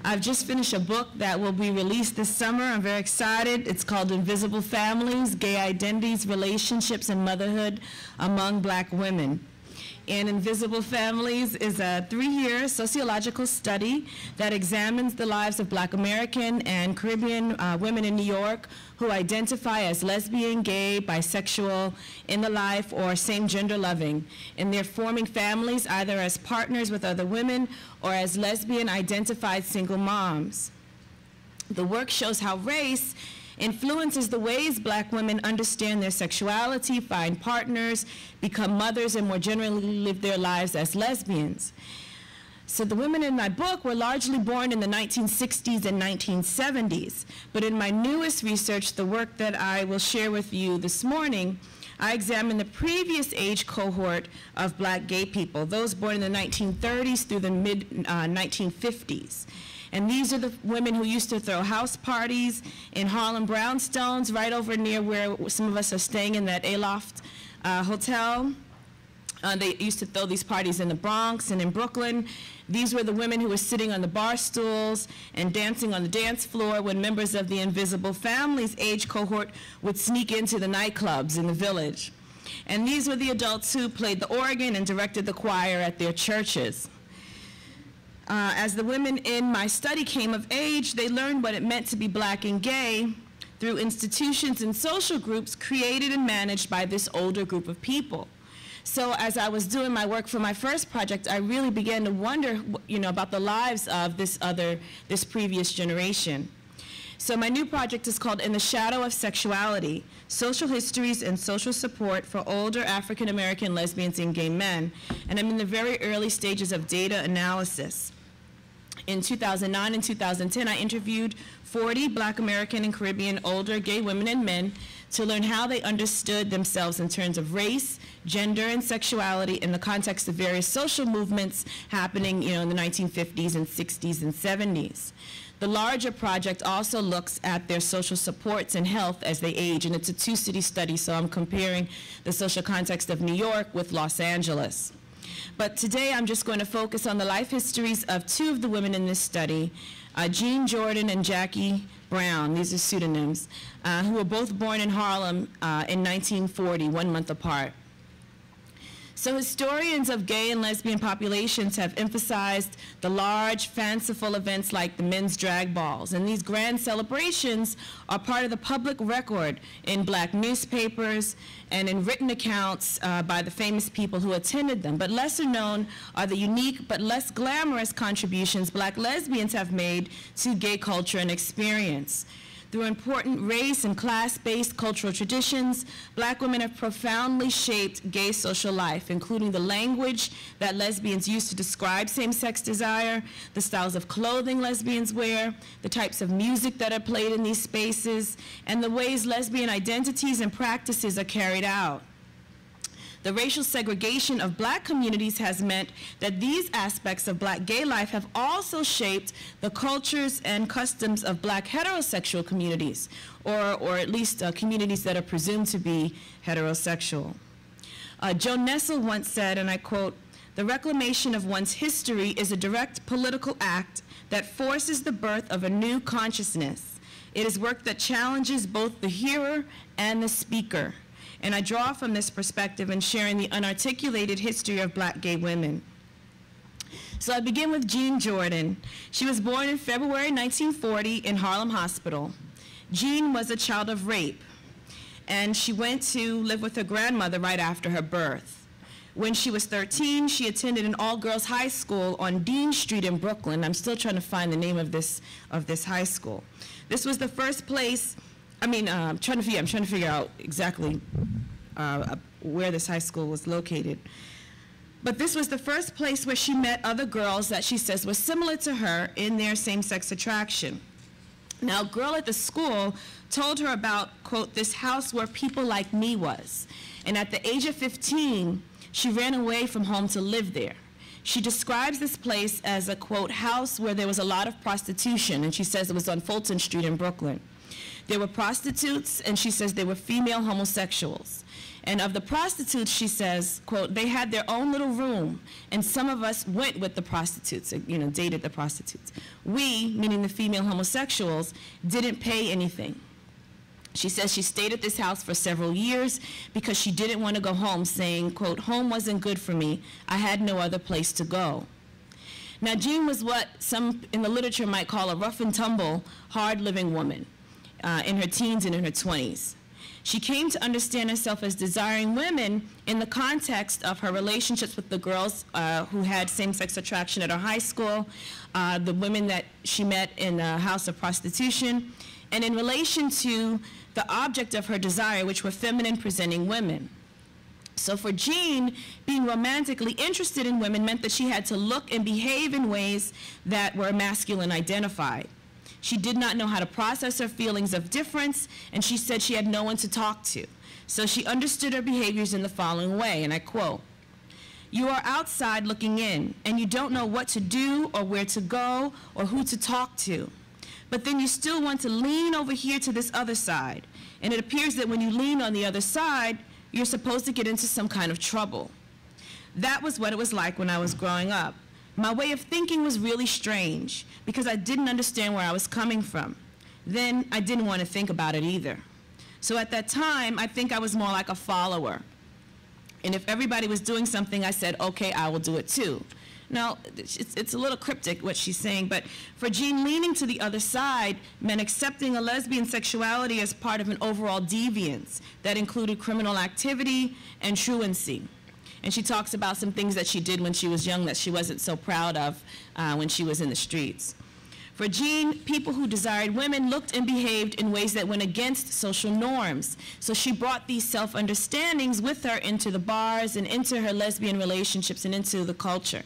I've just finished a book that will be released this summer. I'm very excited. It's called Invisible Families, Gay Identities, Relationships, and Motherhood Among Black Women. And Invisible Families is a 3-year sociological study that examines the lives of Black American and Caribbean women in New York who identify as lesbian, gay, bisexual, in the life, or same-gender loving. And they're forming families either as partners with other women or as lesbian-identified single moms. The work shows how race influences the ways Black women understand their sexuality, find partners, become mothers, and more generally live their lives as lesbians. So the women in my book were largely born in the 1960s and 1970s, but in my newest research, the work that I will share with you this morning, I examined the previous age cohort of Black gay people, those born in the 1930s through the mid-1950s. And these are the women who used to throw house parties in Harlem brownstones, right over near where some of us are staying in that Aloft hotel. They used to throw these parties in the Bronx and in Brooklyn. These were the women who were sitting on the bar stools and dancing on the dance floor when members of the Invisible Families age cohort would sneak into the nightclubs in the village. And these were the adults who played the organ and directed the choir at their churches. As the women in my study came of age, they learned what it meant to be Black and gay through institutions and social groups created and managed by this older group of people. So as I was doing my work for my first project, I really began to wonder, about the lives of this previous generation. So my new project is called In the Shadow of Sexuality, Social Histories and Social Support for Older African American Lesbians and Gay Men. And I'm in the very early stages of data analysis. In 2009 and 2010, I interviewed 40 Black American and Caribbean older gay women and men to learn how they understood themselves in terms of race, gender, and sexuality in the context of various social movements happening, in the 1950s and 60s and 70s. The larger project also looks at their social supports and health as they age, and it's a 2-city study, so I'm comparing the social context of New York with Los Angeles. But today I'm just going to focus on the life histories of 2 of the women in this study, Jean Jordan and Jackie Brown, these are pseudonyms, who were both born in Harlem in 1940, 1 month apart. So historians of gay and lesbian populations have emphasized the large, fanciful events like the men's drag balls. And these grand celebrations are part of the public record in Black newspapers and in written accounts by the famous people who attended them. But lesser known are the unique but less glamorous contributions Black lesbians have made to gay culture and experience. Through important race and class-based cultural traditions, Black women have profoundly shaped gay social life, including the language that lesbians use to describe same-sex desire, the styles of clothing lesbians wear, the types of music that are played in these spaces, and the ways lesbian identities and practices are carried out. The racial segregation of Black communities has meant that these aspects of Black gay life have also shaped the cultures and customs of Black heterosexual communities, or at least communities that are presumed to be heterosexual. Joan Nessel once said, and I quote, "The reclamation of one's history is a direct political act that forces the birth of a new consciousness. It is work that challenges both the hearer and the speaker." And I draw from this perspective in sharing the unarticulated history of Black gay women. So I begin with Jean Jordan. She was born in February 1940 in Harlem Hospital. Jean was a child of rape, and she went to live with her grandmother right after her birth. When she was 13, she attended an all-girls high school on Dean Street in Brooklyn. I'm still trying to find the name of this high school. This was the first place, I'm trying to figure out exactly where this high school was located. But this was the first place where she met other girls that she says were similar to her in their same-sex attraction. Now, a girl at the school told her about, quote, "this house where people like me was." And at the age of 15, she ran away from home to live there. She describes this place as a, quote, "house where there was a lot of prostitution," and she says it was on Fulton Street in Brooklyn. There were prostitutes, and she says they were female homosexuals. And of the prostitutes, she says, quote, "they had their own little room, and some of us went with the prostitutes, dated the prostitutes. We," meaning the female homosexuals, "didn't pay anything." She says she stayed at this house for several years because she didn't want to go home, saying, quote, "home wasn't good for me. I had no other place to go." Now, Jean was what some in the literature might call a rough and tumble, hard-living woman. In her teens and in her 20s. She came to understand herself as desiring women in the context of her relationships with the girls who had same-sex attraction at her high school, the women that she met in the house of prostitution, and in relation to the object of her desire, which were feminine-presenting women. So for Jean, being romantically interested in women meant that she had to look and behave in ways that were masculine identified. She did not know how to process her feelings of difference, and she said she had no one to talk to. So she understood her behaviors in the following way, and I quote, "You are outside looking in, and you don't know what to do or where to go or who to talk to. But then you still want to lean over here to this other side, and it appears that when you lean on the other side, you're supposed to get into some kind of trouble." That was what it was like when I was growing up. My way of thinking was really strange because I didn't understand where I was coming from. Then I didn't want to think about it either. So at that time, I think I was more like a follower. And if everybody was doing something, I said, okay, I will do it too. Now, it's a little cryptic what she's saying, but for Jean, leaning to the other side meant accepting a lesbian sexuality as part of an overall deviance that included criminal activity and truancy. And she talks about some things that she did when she was young that she wasn't so proud of when she was in the streets. For Jean, people who desired women looked and behaved in ways that went against social norms. So she brought these self-understandings with her into the bars and into her lesbian relationships and into the culture.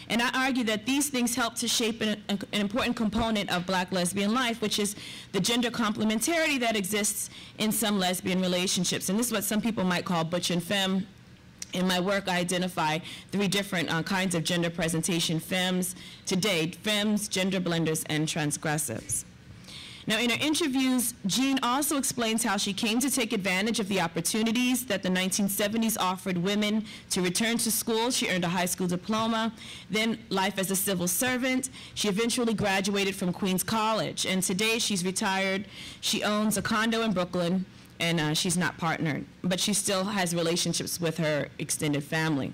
And I argue that these things help to shape an important component of Black lesbian life, which is the gender complementarity that exists in some lesbian relationships. And this is what some people might call butch and femme. In my work, I identify 3 different kinds of gender presentation: femmes, today, femmes, gender blenders, and transgressives. Now, in her interviews, Jean also explains how she came to take advantage of the opportunities that the 1970s offered women to return to school. She earned a high school diploma, then life as a civil servant. She eventually graduated from Queens College, and today she's retired. She owns a condo in Brooklyn, and she's not partnered, but she still has relationships with her extended family.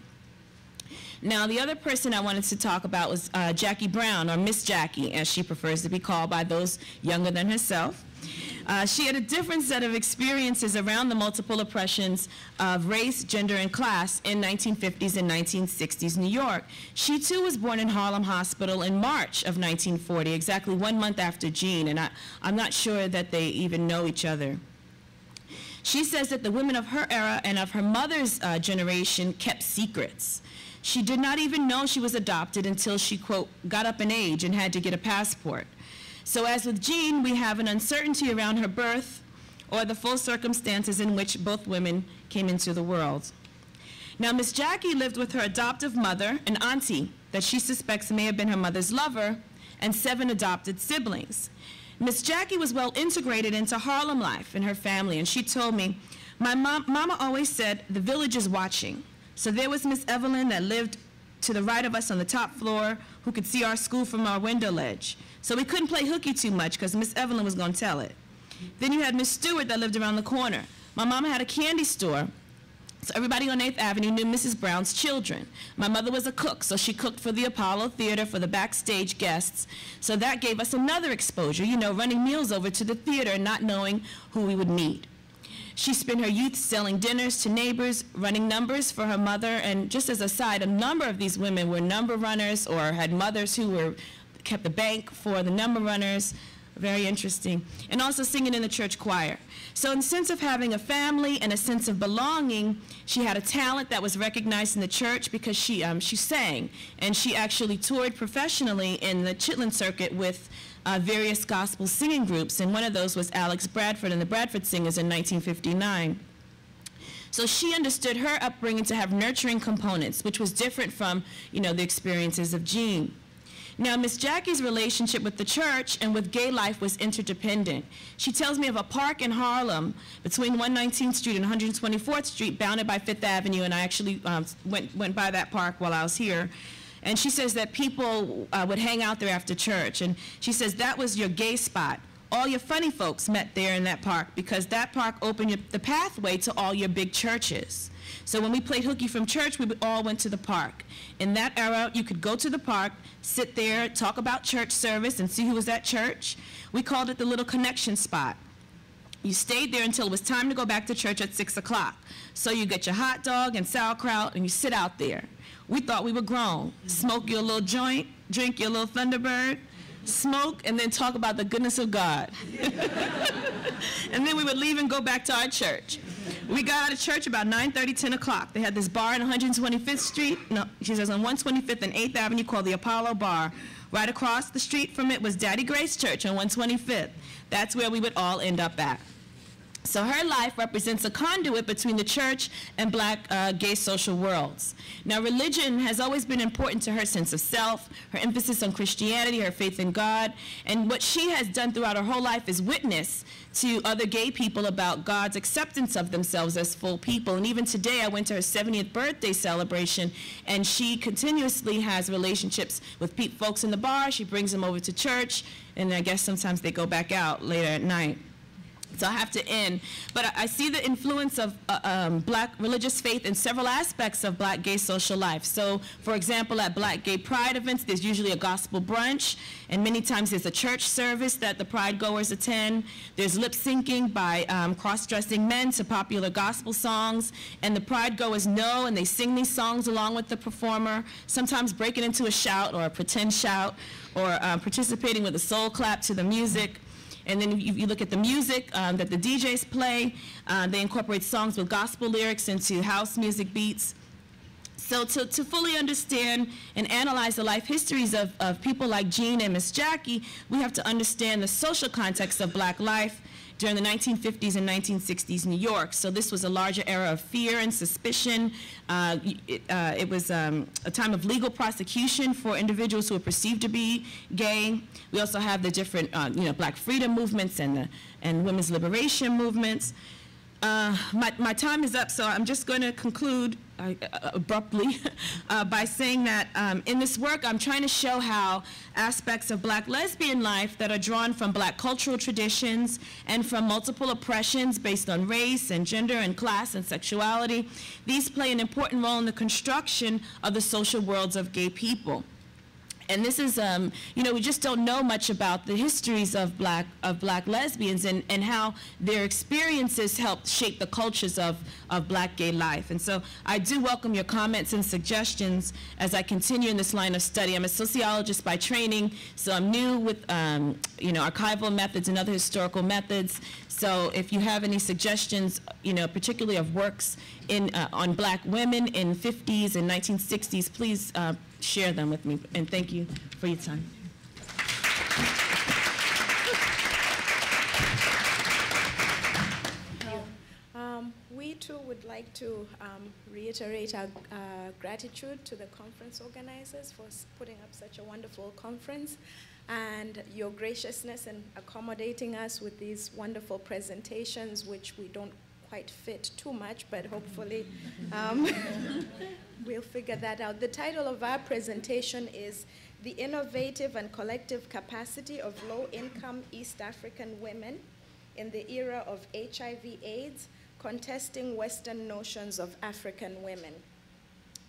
Now, the other person I wanted to talk about was Jackie Brown, or Miss Jackie, as she prefers to be called by those younger than herself. She had a different set of experiences around the multiple oppressions of race, gender, and class in 1950s and 1960s New York. She, too, was born in Harlem Hospital in March of 1940, exactly 1 month after Jean, and I'm not sure that they even know each other. She says that the women of her era and of her mother's generation kept secrets. She did not even know she was adopted until she, quote, got up in age and had to get a passport. So as with Jean, we have an uncertainty around her birth or the full circumstances in which both women came into the world. Now, Miss Jackie lived with her adoptive mother, an auntie that she suspects may have been her mother's lover, and 7 adopted siblings. Miss Jackie was well integrated into Harlem life and her family, and she told me, my mama always said, the village is watching. So there was Miss Evelyn that lived to the right of us on the top floor, who could see our school from our window ledge. So we couldn't play hooky too much because Miss Evelyn was going to tell it. Then you had Miss Stewart that lived around the corner. My mama had a candy store, so everybody on 8th Avenue knew Mrs. Brown's children. My mother was a cook, so she cooked for the Apollo Theater for the backstage guests. So that gave us another exposure, you know, running meals over to the theater and not knowing who we would meet. She spent her youth selling dinners to neighbors, running numbers for her mother, and just as a side, a number of these women were number runners or had mothers who kept the bank for the number runners. Very interesting. And also singing in the church choir. So in the sense of having a family and a sense of belonging, she had a talent that was recognized in the church because she sang, and she actually toured professionally in the Chitlin circuit with various gospel singing groups, and one of those was Alex Bradford and the Bradford Singers in 1959. So she understood her upbringing to have nurturing components, which was different from, you know, the experiences of Jean. Now, Miss Jackie's relationship with the church and with gay life was interdependent. She tells me of a park in Harlem between 119th Street and 124th Street, bounded by 5th Avenue, and I actually went by that park while I was here. And she says that people would hang out there after church, and she says that was your gay spot. All your funny folks met there in that park because that park opened the pathway to all your big churches. So when we played hooky from church, we all went to the park. In that era, you could go to the park, sit there, talk about church service, and see who was at church. We called it the little connection spot. You stayed there until it was time to go back to church at 6 o'clock. So you get your hot dog and sauerkraut, and you sit out there. We thought we were grown. Smoke your little joint, drink your little Thunderbird, smoke, and then talk about the goodness of God. And then we would leave and go back to our church. We got out of church about 9:30, 10 o'clock. They had this bar on 125th Street. No, she says on 125th and 8th Avenue called the Apollo Bar. Right across the street from it was Daddy Grace Church on 125th. That's where we would all end up at. So her life represents a conduit between the church and black gay social worlds. Now, religion has always been important to her sense of self, her emphasis on Christianity, her faith in God, and what she has done throughout her whole life is witness to other gay people about God's acceptance of themselves as full people. And even today, I went to her 70th birthday celebration, and she continuously has relationships with folks in the bar. She brings them over to church, and I guess sometimes they go back out later at night. So I have to end. But I see the influence of black religious faith in several aspects of black gay social life. So, for example, at black gay pride events, there's usually a gospel brunch, and many times there's a church service that the pride goers attend. There's lip syncing by cross-dressing men to popular gospel songs, and the pride goers know and they sing these songs along with the performer, sometimes breaking into a shout or a pretend shout, or participating with a soul clap to the music. And then you look at the music that the DJs play. They incorporate songs with gospel lyrics into house music beats. So to fully understand and analyze the life histories of people like Jean and Miss Jackie, we have to understand the social context of black life during the 1950s and 1960s New York. So this was a larger era of fear and suspicion. It was a time of legal prosecution for individuals who were perceived to be gay. We also have the different black freedom movements and women's liberation movements. My time is up, so I'm just going to conclude abruptly by saying that in this work, I'm trying to show how aspects of Black lesbian life that are drawn from Black cultural traditions and from multiple oppressions based on race and gender and class and sexuality, these play an important role in the construction of the social worlds of gay people. And this is, you know, we just don't know much about the histories of black lesbians and how their experiences helped shape the cultures of Black gay life. And so I do welcome your comments and suggestions as I continue in this line of study. I'm a sociologist by training, so I'm new with, you know, archival methods and other historical methods. So if you have any suggestions, you know, particularly of works on Black women in 50s and 1960s, please share them with me, and thank you for your time. We too would like to reiterate our gratitude to the conference organizers for putting up such a wonderful conference and your graciousness in accommodating us with these wonderful presentations, which we don't quite fit too much, but hopefully we'll figure that out. The title of our presentation is The Innovative and Collective Capacity of Low-Income East African Women in the Era of HIV/AIDS, Contesting Western Notions of African Women.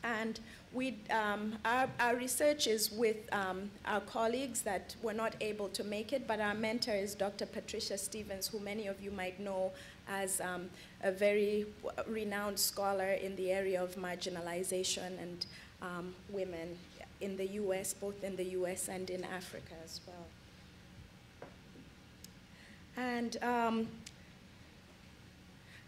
And we, our research is with our colleagues that were not able to make it, but our mentor is Dr. Patricia Stevens, who many of you might know as a very renowned scholar in the area of marginalization and women in the US, both in the US and in Africa as well. And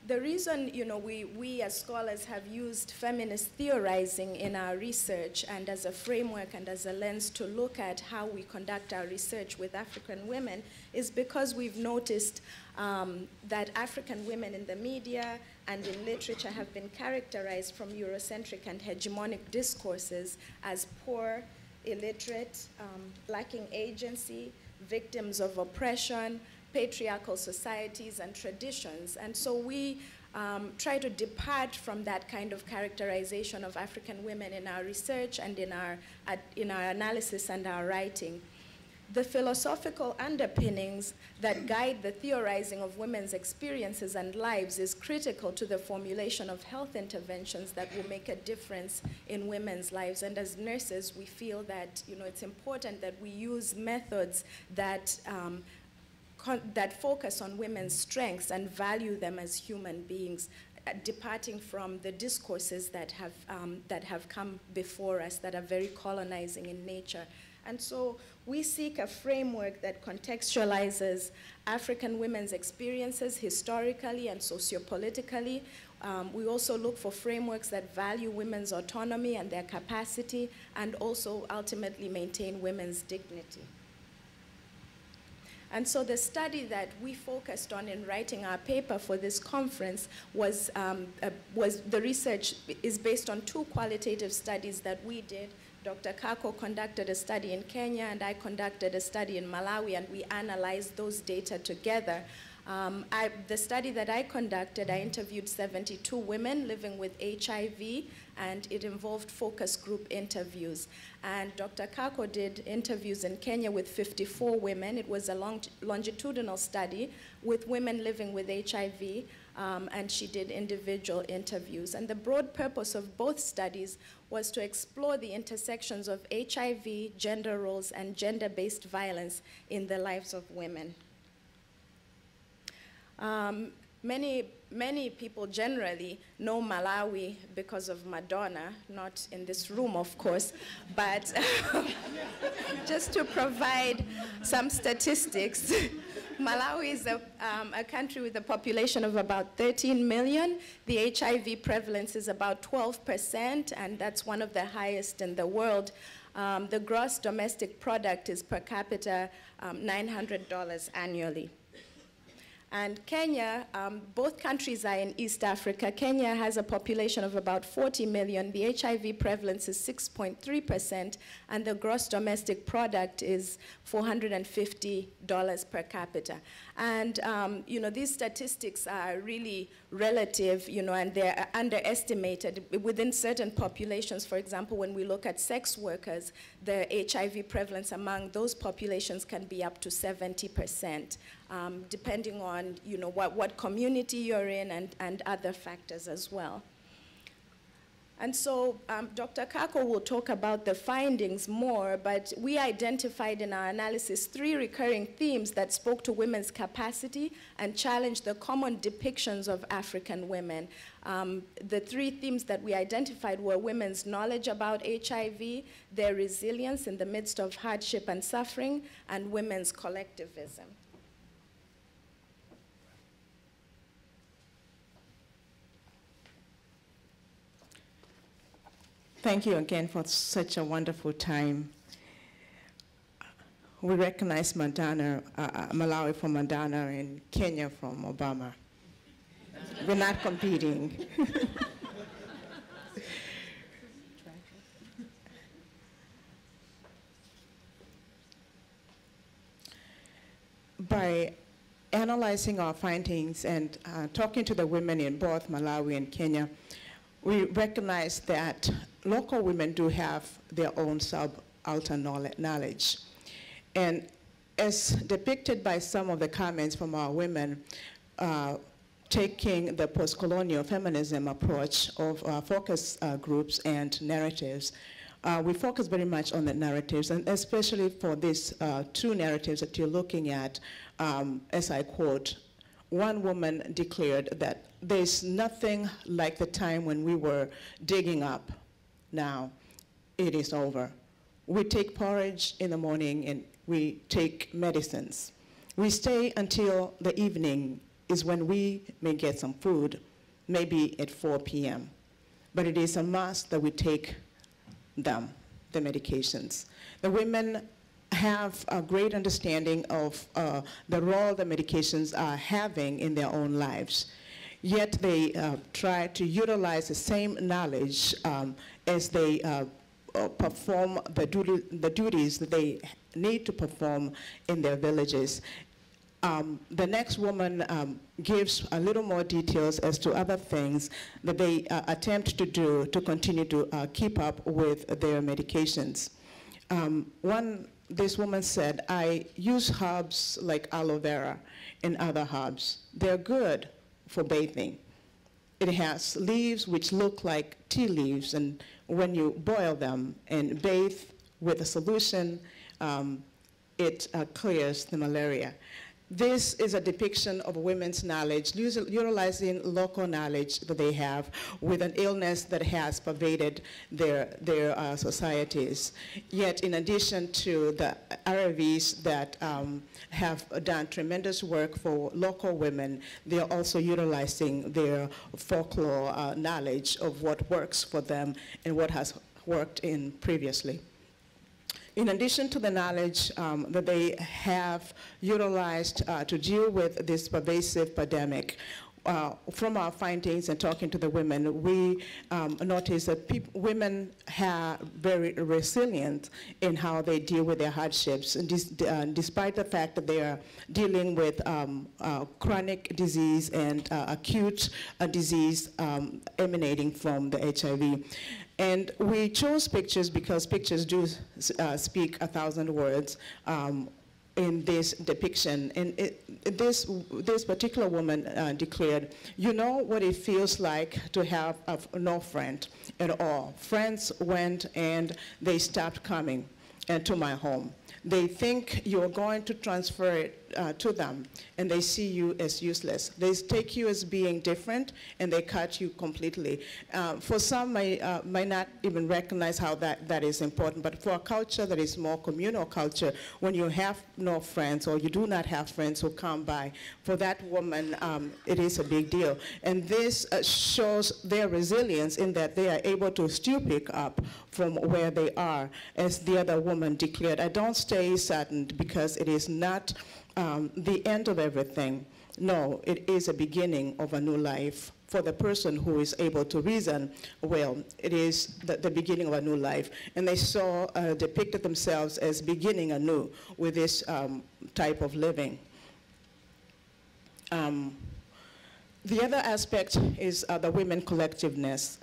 the reason, you know, we as scholars have used feminist theorizing in our research and as a framework and as a lens to look at how we conduct our research with African women is because we've noticed that African women in the media and in literature have been characterized from Eurocentric and hegemonic discourses as poor, illiterate, lacking agency, victims of oppression, patriarchal societies and traditions. And so we try to depart from that kind of characterization of African women in our research and in our analysis and our writing. The philosophical underpinnings that guide the theorizing of women's experiences and lives is critical to the formulation of health interventions that will make a difference in women's lives. And as nurses, we feel that, you know, it's important that we use methods that that focus on women's strengths and value them as human beings, departing from the discourses that have come before us that are very colonizing in nature. And so we seek a framework that contextualizes African women's experiences historically and sociopolitically. We also look for frameworks that value women's autonomy and their capacity and also ultimately maintain women's dignity. And so the study that we focused on in writing our paper for this conference was the research is based on two qualitative studies that we did. Dr. Kako conducted a study in Kenya and I conducted a study in Malawi, and we analyzed those data together. The study that I conducted, I interviewed 72 women living with HIV, and it involved focus group interviews. And Dr. Kako did interviews in Kenya with 54 women. It was a longitudinal study with women living with HIV, and she did individual interviews. And the broad purpose of both studies was to explore the intersections of HIV, gender roles, and gender-based violence in the lives of women. Many people generally know Malawi because of Madonna, not in this room, of course, but just to provide some statistics, Malawi is a country with a population of about 13 million. The HIV prevalence is about 12%, and that's one of the highest in the world. The gross domestic product is per capita $900 annually. And Kenya, both countries are in East Africa. Kenya has a population of about 40 million. The HIV prevalence is 6.3%, and the gross domestic product is $450 per capita. And, these statistics are really relative, and they're underestimated within certain populations. For example, when we look at sex workers, the HIV prevalence among those populations can be up to 70%, depending on, what community you're in and other factors as well. And so Dr. Kako will talk about the findings more, but we identified in our analysis 3 recurring themes that spoke to women's capacity and challenged the common depictions of African women. The 3 themes that we identified were women's knowledge about HIV, their resilience in the midst of hardship and suffering, and women's collectivism. Thank you again for such a wonderful time. We recognize Malawi from Madonna and Kenya from Obama. We're not competing. By analyzing our findings and talking to the women in both Malawi and Kenya, we recognize that local women do have their own subaltern knowledge. And as depicted by some of the comments from our women, taking the post-colonial feminism approach of focus groups and narratives, we focus very much on the narratives, and especially for these 2 narratives that you're looking at, as I quote, one woman declared that there's nothing like the time when we were digging up. Now, it is over. We take porridge in the morning and we take medicines. We stay until the evening is when we may get some food, maybe at 4 p.m. But it is a must that we take them, the medications. The women have a great understanding of the role the medications are having in their own lives. Yet they try to utilize the same knowledge as they perform the duties that they need to perform in their villages. The next woman gives a little more details as to other things that they attempt to do to continue to keep up with their medications. This woman said, I use herbs like aloe vera and other herbs. They're good for bathing. It has leaves which look like tea leaves, and when you boil them and bathe with a solution, it clears the malaria. This is a depiction of women's knowledge, utilizing local knowledge that they have with an illness that has pervaded their societies. Yet, in addition to the RVs that have done tremendous work for local women, they are also utilizing their folklore knowledge of what works for them and what has worked in previously. In addition to the knowledge that they have utilized to deal with this pervasive pandemic, from our findings and talking to the women, we noticed that women are very resilient in how they deal with their hardships, and despite the fact that they are dealing with chronic disease and acute disease emanating from the HIV. And we chose pictures because pictures do speak 1,000 words in this depiction. And this particular woman declared, you know what it feels like to have no friend at all. Friends went and they stopped coming to my home. They think you're going to transfer it to them, and they see you as useless. They take you as being different, and they cut you completely. For some, might not even recognize how that is important, but for a culture that is more communal culture, when you have no friends or you do not have friends who come by, for that woman, it is a big deal. And this shows their resilience in that they are able to still pick up from where they are. As the other woman declared, I don't stay saddened because it is not the end of everything. No, it is a beginning of a new life. For the person who is able to reason well, it is the beginning of a new life. And they depicted themselves as beginning anew with this type of living. The other aspect is the women collectiveness.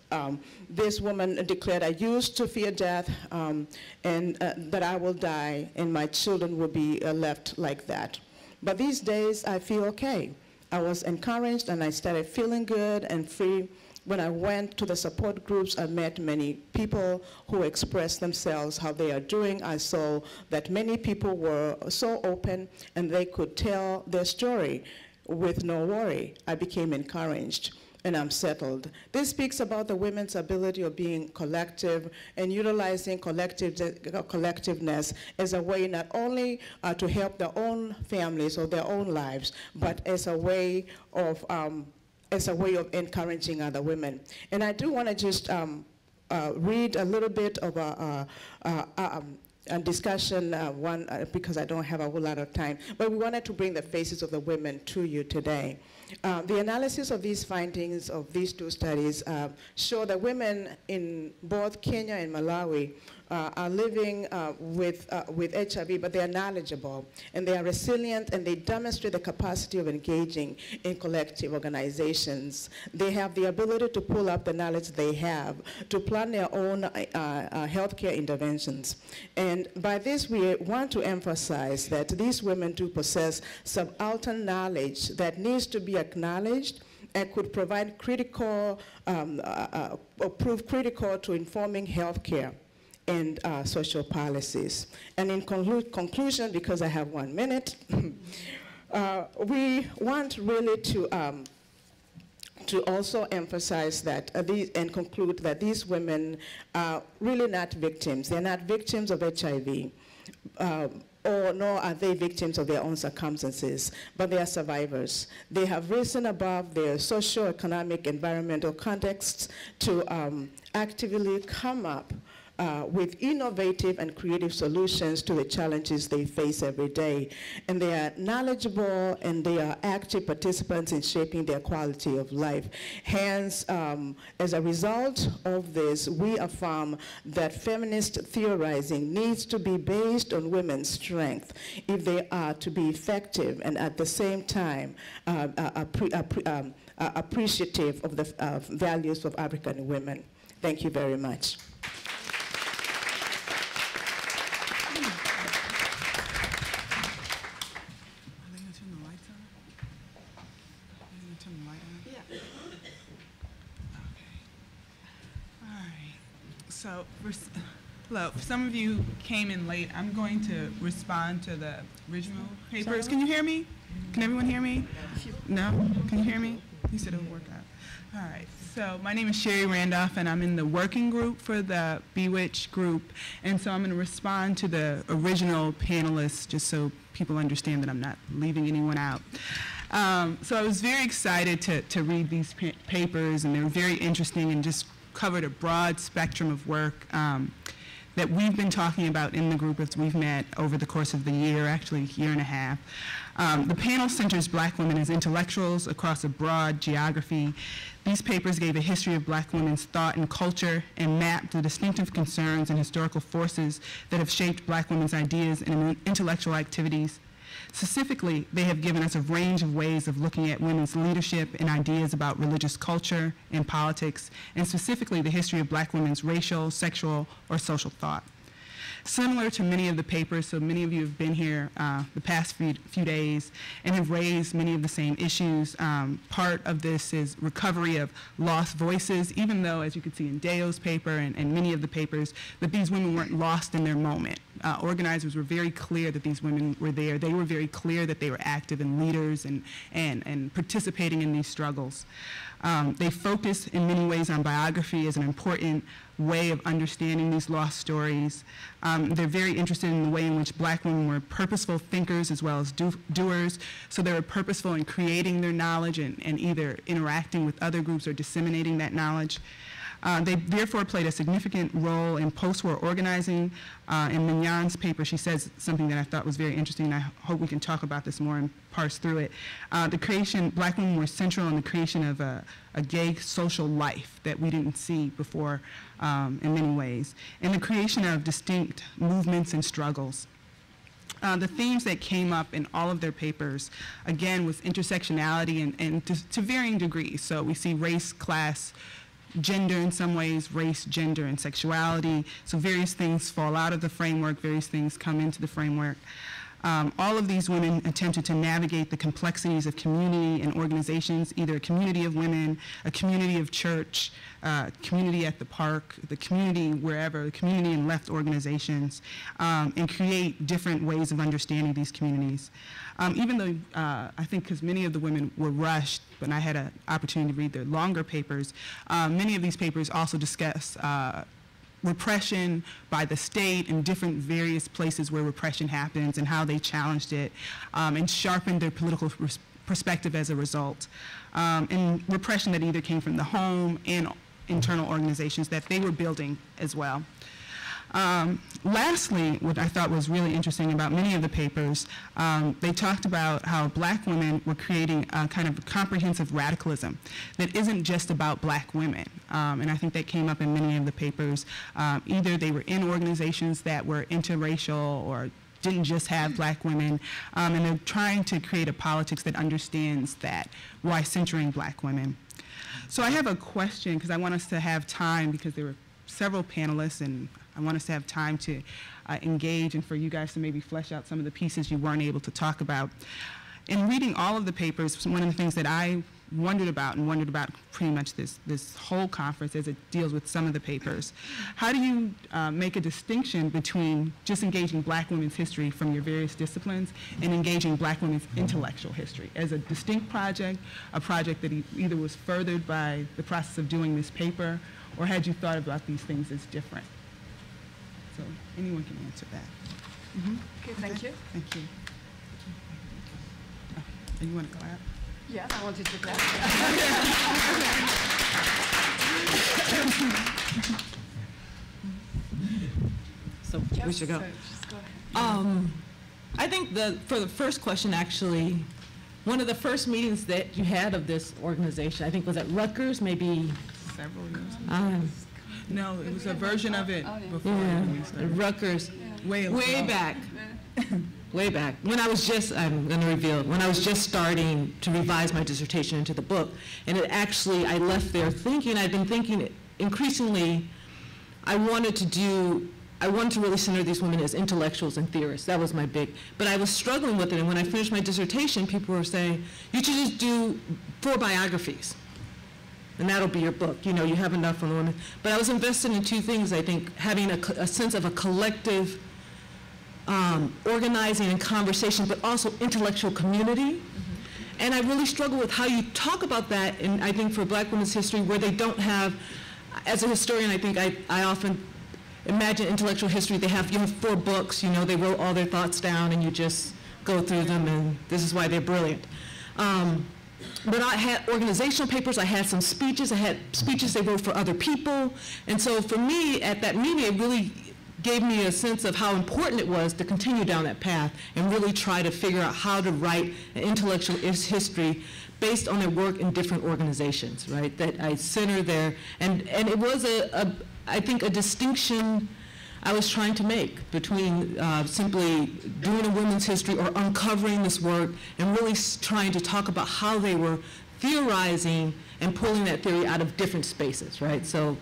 This woman declared, I used to fear death and that I will die and my children will be left like that. But these days I feel okay. I was encouraged and I started feeling good and free. When I went to the support groups, I met many people who expressed themselves, how they are doing. I saw that many people were so open and they could tell their story with no worry. I became encouraged and I'm settled. This speaks about the women's ability of being collective and utilizing collectiveness as a way not only to help their own families or their own lives, but as a way of encouraging other women. And I do want to just read a little bit of a discussion, because I don't have a whole lot of time, but we wanted to bring the faces of the women to you today. The analysis of these findings of these two studies show that women in both Kenya and Malawi are living with HIV, but they are knowledgeable and they are resilient and they demonstrate the capacity of engaging in collective organizations. They have the ability to pull up the knowledge they have to plan their own healthcare interventions. And by this, we want to emphasize that these women do possess subaltern knowledge that needs to be acknowledged and could provide critical, or prove critical to informing healthcare and social policies. And in conclusion, because I have 1 minute, we want really to also emphasize that and conclude that these women are really not victims. They're not victims of HIV, or nor are they victims of their own circumstances, but they are survivors. They have risen above their socio-economic, environmental contexts to actively come up with innovative and creative solutions to the challenges they face every day. And they are knowledgeable and they are active participants in shaping their quality of life. Hence, as a result of this, we affirm that feminist theorizing needs to be based on women's strength if they are to be effective and at the same time appreciative of the values of African women. Thank you very much. So, hello, for some of you who came in late, I'm going to respond to the original papers. Can you hear me? Can everyone hear me? No? Can you hear me? You said it would work out. All right, so my name is Sherie Randolph, and I'm in the working group for the Bewitch group, and so I'm going to respond to the original panelists just so people understand that I'm not leaving anyone out. So I was very excited to read these papers, and they were very interesting and just covered a broad spectrum of work that we've been talking about in the group as we've met over the course of the year, actually a year and a half. The panel centers Black women as intellectuals across a broad geography. These papers gave a history of Black women's thought and culture and mapped the distinctive concerns and historical forces that have shaped Black women's ideas and intellectual activities. Specifically, they have given us a range of ways of looking at women's leadership and ideas about religious culture and politics, and specifically the history of Black women's racial, sexual, or social thought. Similar to many of the papers, so many of you have been here the past few days and have raised many of the same issues. Part of this is recovery of lost voices, even though, as you can see in Dayo's paper and many of the papers, that these women weren't lost in their moment. Organizers were very clear that these women were there. They were very clear that they were active and leaders and participating in these struggles. They focus in many ways on biography as an important way of understanding these lost stories. They're very interested in the way in which Black women were purposeful thinkers as well as doers. So they were purposeful in creating their knowledge and either interacting with other groups or disseminating that knowledge. They therefore played a significant role in post-war organizing. In Mignon's paper, she says something that I thought was very interesting, and I hope we can talk about this more and parse through it. Black women were central in the creation of a gay social life that we didn't see before in many ways, and the creation of distinct movements and struggles. The themes that came up in all of their papers, again, was intersectionality and to varying degrees. So we see race, class, gender in some ways, race, gender, and sexuality. So various things fall out of the framework, various things come into the framework. All of these women attempted to navigate the complexities of community and organizations, either a community of women, a community of church, community at the park, the community wherever, the community in left organizations, and create different ways of understanding these communities. Even though I think because many of the women were rushed, but I had an opportunity to read their longer papers, many of these papers also discuss repression by the state in different various places where repression happens and how they challenged it and sharpened their political perspective as a result. And repression that either came from the home and internal organizations that they were building as well. Lastly, what I thought was really interesting about many of the papers, they talked about how black women were creating a kind of comprehensive radicalism that isn't just about black women. And I think that came up in many of the papers. Either they were in organizations that were interracial or didn't just have black women, and they're trying to create a politics that understands that while centering black women. So I have a question, because I want us to have time, because there were several panelists, and I want us to have time to engage and for you guys to maybe flesh out some of the pieces you weren't able to talk about. In reading all of the papers, one of the things that I wondered about pretty much this whole conference as it deals with some of the papers, how do you make a distinction between just engaging black women's history from your various disciplines and engaging black women's intellectual history as a distinct project, a project that either was furthered by the process of doing this paper, or had you thought about these things as different? So anyone can answer that. Mm-hmm. Okay, thank you. Thank you. Oh, you want to clap? Yes, I wanted to clap. So Yes, we should go. so just go ahead. I think for the first question, actually, one of the first meetings that you had of this organization, I think was at Rutgers, maybe Several years ago. No, it was a version of it before. Yeah, we started. Rutgers, Way back. Way back, when I was just, I'm going to reveal, when I was just starting to revise my dissertation into the book, and it actually, I left there thinking, I'd been thinking increasingly, I wanted to really center these women as intellectuals and theorists. That was my big, but I was struggling with it, and when I finished my dissertation, people were saying, you should just do 4 biographies, and that'll be your book. You know, you have enough on the women. But I was invested in 2 things, I think, having a sense of a collective organizing and conversation, but also intellectual community. Mm-hmm. And I really struggle with how you talk about that, and I think for black women's history, where they don't have, as a historian, I think I often imagine intellectual history, you have 4 books, you know, they wrote all their thoughts down and you just go through them, and this is why they're brilliant. But I had organizational papers, I had some speeches, I had speeches they wrote for other people, and so for me, at that meeting, it really gave me a sense of how important it was to continue down that path and really try to figure out how to write an intellectual history based on their work in different organizations, right? That I center there, and it was I think a distinction I was trying to make between simply doing a women's history or uncovering this work and really trying to talk about how they were theorizing and pulling that theory out of different spaces, right? So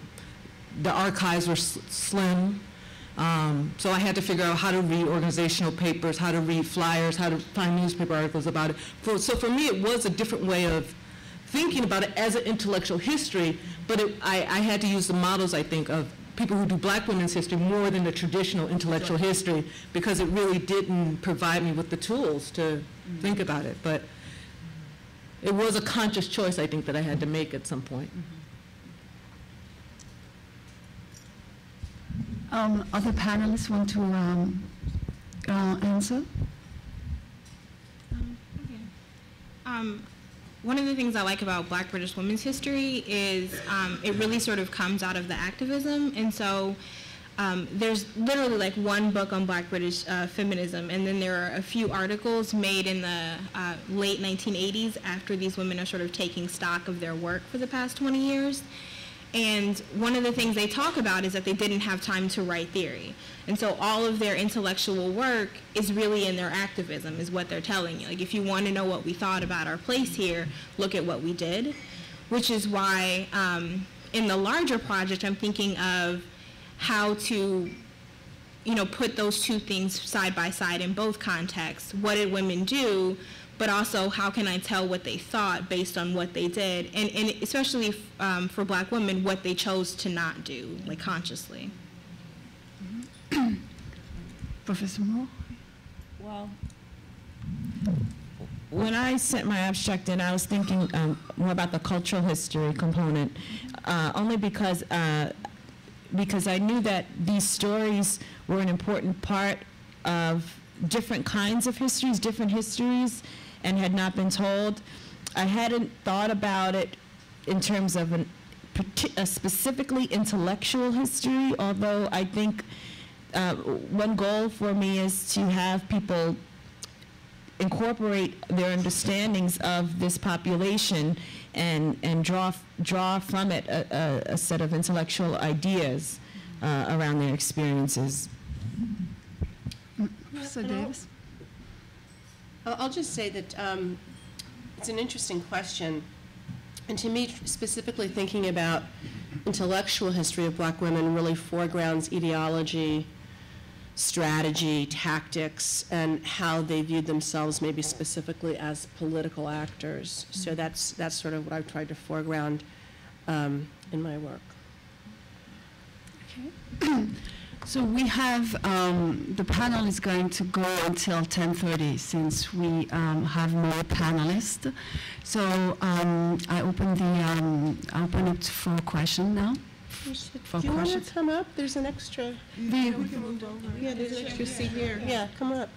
the archives were slim. So I had to figure out how to read organizational papers, how to read flyers, how to find newspaper articles about it. So for me, it was a different way of thinking about it as an intellectual history, but I had to use the models, I think, of people who do black women's history more than the traditional intellectual history, because it really didn't provide me with the tools to think about it. But it was a conscious choice, I think, that I had to make at some point. Other panelists want to answer? One of the things I like about Black British women's history is it really sort of comes out of the activism, and so there's literally like one book on Black British feminism, and then there are a few articles made in the late 1980s after these women are sort of taking stock of their work for the past 20 years. And one of the things they talk about is that they didn't have time to write theory. And so all of their intellectual work is really in their activism, is what they're telling you. Like, if you want to know what we thought about our place here, look at what we did, which is why in the larger project, I'm thinking of how to, you know, put those two things side by side in both contexts. What did women do? But also, how can I tell what they thought based on what they did? And especially for Black women, what they chose to not do, like consciously. Professor Moore? Well, when I sent my abstract in, I was thinking more about the cultural history component, only because I knew that these stories were an important part of different kinds of histories, different histories, and had not been told. I hadn't thought about it in terms of a specifically intellectual history, although I think one goal for me is to have people incorporate their understandings of this population and draw from it a set of intellectual ideas around their experiences. Professor Davis? I'll just say that it's an interesting question. And to me, specifically thinking about intellectual history of Black women really foregrounds ideology, strategy, tactics, and how they viewed themselves maybe specifically as political actors. So that's sort of what I've tried to foreground in my work. Okay. So we have, the panel is going to go until 10:30 since we have more panelists. So I open it for a question now. Do you want to come up? There's an extra. We can move over. Yeah, there's an extra seat here. Yeah, come up.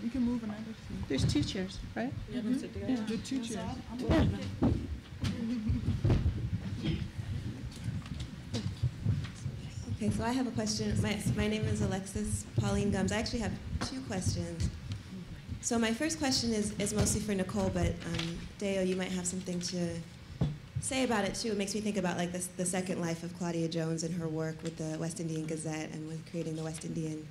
We can move another seat. There's two chairs, right? Yeah, the two chairs. Yeah. Okay, so I have a question. My name is Alexis Pauline Gums. I actually have two questions. So my first question is mostly for Nicole, but Dayo, you might have something to say about it too. It makes me think about like the second life of Claudia Jones and her work with the West Indian Gazette and with creating the West Indian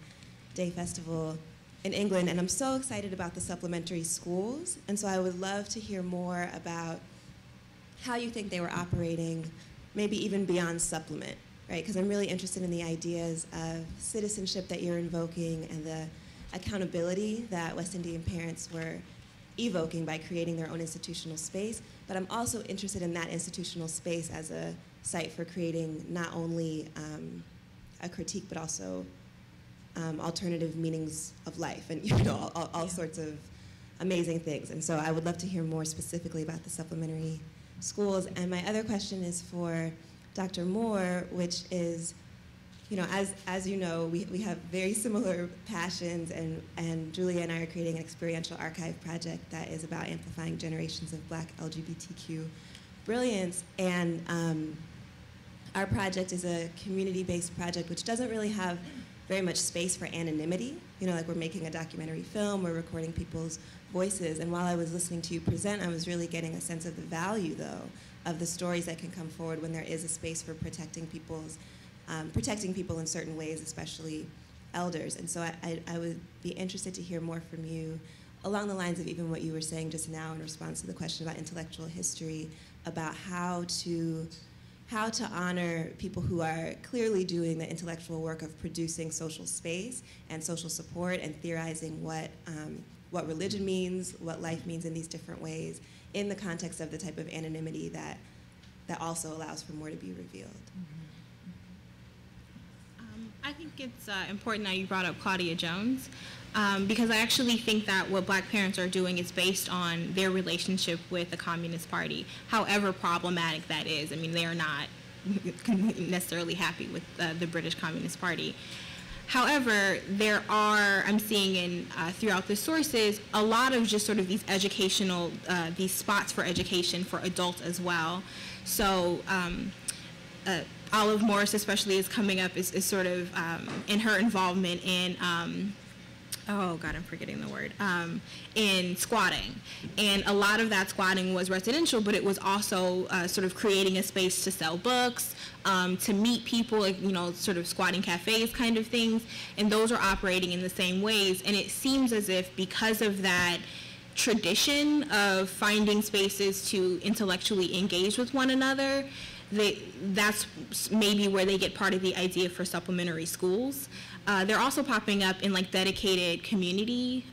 Day Festival in England. And I'm so excited about the supplementary schools. And so I would love to hear more about how you think they were operating, maybe even beyond supplement. Right, because I'm really interested in the ideas of citizenship that you're invoking and the accountability that West Indian parents were evoking by creating their own institutional space. But I'm also interested in that institutional space as a site for creating not only a critique, but also alternative meanings of life and all sorts of amazing things. And so I would love to hear more specifically about the supplementary schools. And my other question is for Dr. Moore, which is, as you know, we have very similar passions, and Julia and I are creating an experiential archive project that is about amplifying generations of Black LGBTQ brilliance. And our project is a community-based project which doesn't really have very much space for anonymity. Like we're making a documentary film, we're recording people's voices. And while I was listening to you present, I was really getting a sense of the value, though, of the stories that can come forward when there is a space for protecting people in certain ways, especially elders. And so I would be interested to hear more from you along the lines of even what you were saying just now in response to the question about intellectual history, about how to honor people who are clearly doing the intellectual work of producing social space and social support and theorizing what religion means, what life means in these different ways, in the context of the type of anonymity that also allows for more to be revealed. I think it's important that you brought up Claudia Jones, because I actually think that what Black parents are doing is based on their relationship with the Communist Party, however problematic that is. I mean, they are not necessarily happy with the British Communist Party. However, there are, I'm seeing throughout the sources, a lot of just sort of these educational, these spots for education for adults as well. So Olive Morris especially is coming up is sort of in her involvement in oh God, I'm forgetting the word, in squatting. And a lot of that squatting was residential, but it was also sort of creating a space to sell books, to meet people, like, you know, sort of squatting cafes kind of things. And those are operating in the same ways. And it seems as if because of that tradition of finding spaces to intellectually engage with one another, that's maybe where they get part of the idea for supplementary schools. They're also popping up in like dedicated community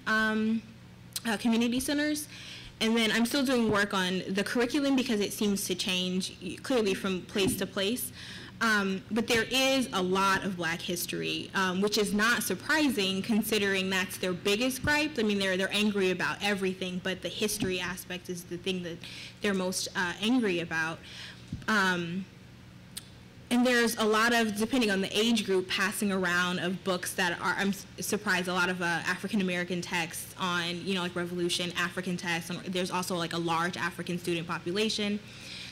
centers. And then I'm still doing work on the curriculum because it seems to change clearly from place to place. But there is a lot of Black history, which is not surprising considering that's their biggest gripe. I mean, they're angry about everything, but the history aspect is the thing that they're most angry about. And there's a lot of, depending on the age group, passing around of books that are, I'm surprised, a lot of African-American texts on, you know, like Revolution, African texts. And there's also like a large African student population.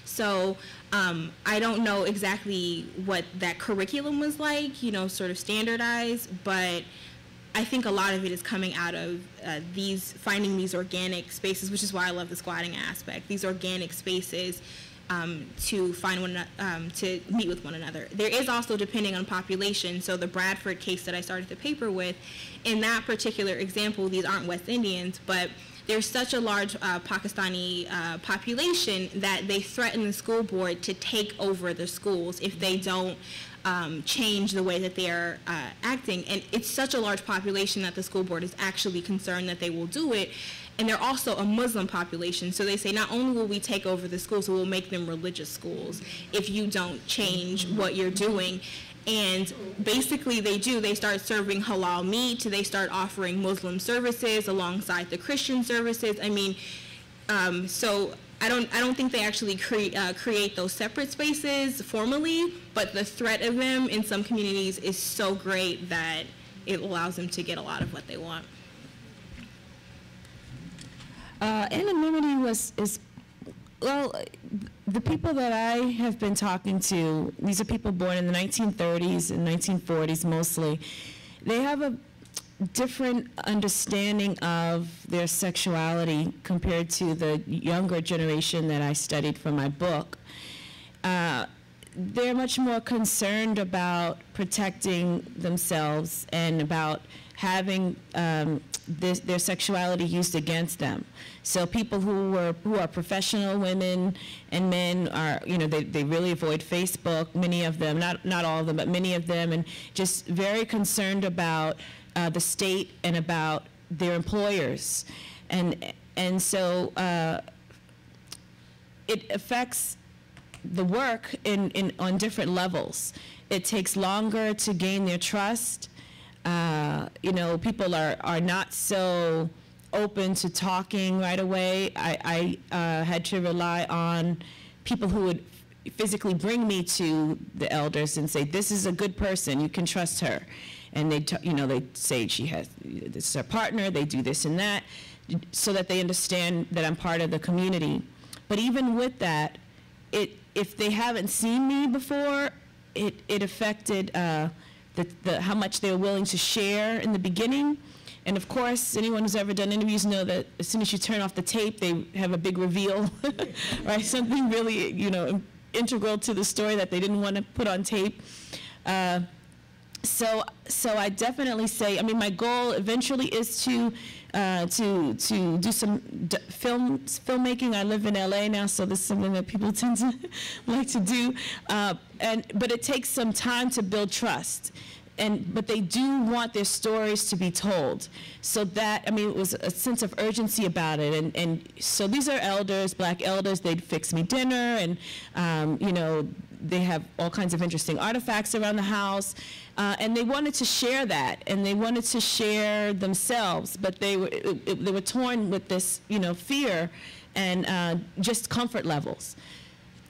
So I don't know exactly what that curriculum was like, you know, sort of standardized, but I think a lot of it is coming out of finding these organic spaces, which is why I love the squatting aspect, these organic spaces to find to meet with one another. There is also, depending on population, so the Bradford case that I started the paper with, in that particular example, these aren't West Indians, but there's such a large Pakistani population that they threaten the school board to take over the schools if they don't change the way that they are acting. And it's such a large population that the school board is actually concerned that they will do it. And they're also a Muslim population, so they say not only will we take over the schools, we'll make them religious schools if you don't change what you're doing. And basically they start serving halal meat, they start offering Muslim services alongside the Christian services. I mean, so I don't think they actually create those separate spaces formally, but the threat of them in some communities is so great that it allows them to get a lot of what they want. Anonymity well, the people that I have been talking to, these are people born in the 1930s and 1940s mostly, they have a different understanding of their sexuality compared to the younger generation that I studied for my book. They're much more concerned about protecting themselves and about having their sexuality used against them. So people who are professional women and men are, you know, they really avoid Facebook, many of them, not all of them, but many of them, and just very concerned about the state and about their employers. And so it affects the work on different levels. It takes longer to gain their trust. You know, people are not so open to talking right away. I had to rely on people who would physically bring me to the elders and say, this is a good person, you can trust her. And they say this is her partner, they do this and that, so that they understand that I'm part of the community. But even with that, if they haven't seen me before, it affected how much they were willing to share in the beginning. And of course, anyone who's ever done interviews know that as soon as you turn off the tape, they have a big reveal, right? Something really, you know, integral to the story that they didn't want to put on tape. So I definitely say, I mean, my goal eventually is to do some filmmaking. I live in LA now, so this is something that people tend to like to do. But it takes some time to build trust. But they do want their stories to be told. So that, I mean, it was a sense of urgency about it. And so these are elders, Black elders. They'd fix me dinner, and you know, they have all kinds of interesting artifacts around the house. And they wanted to share that, and they wanted to share themselves, but they were torn with this, you know, fear and just comfort levels.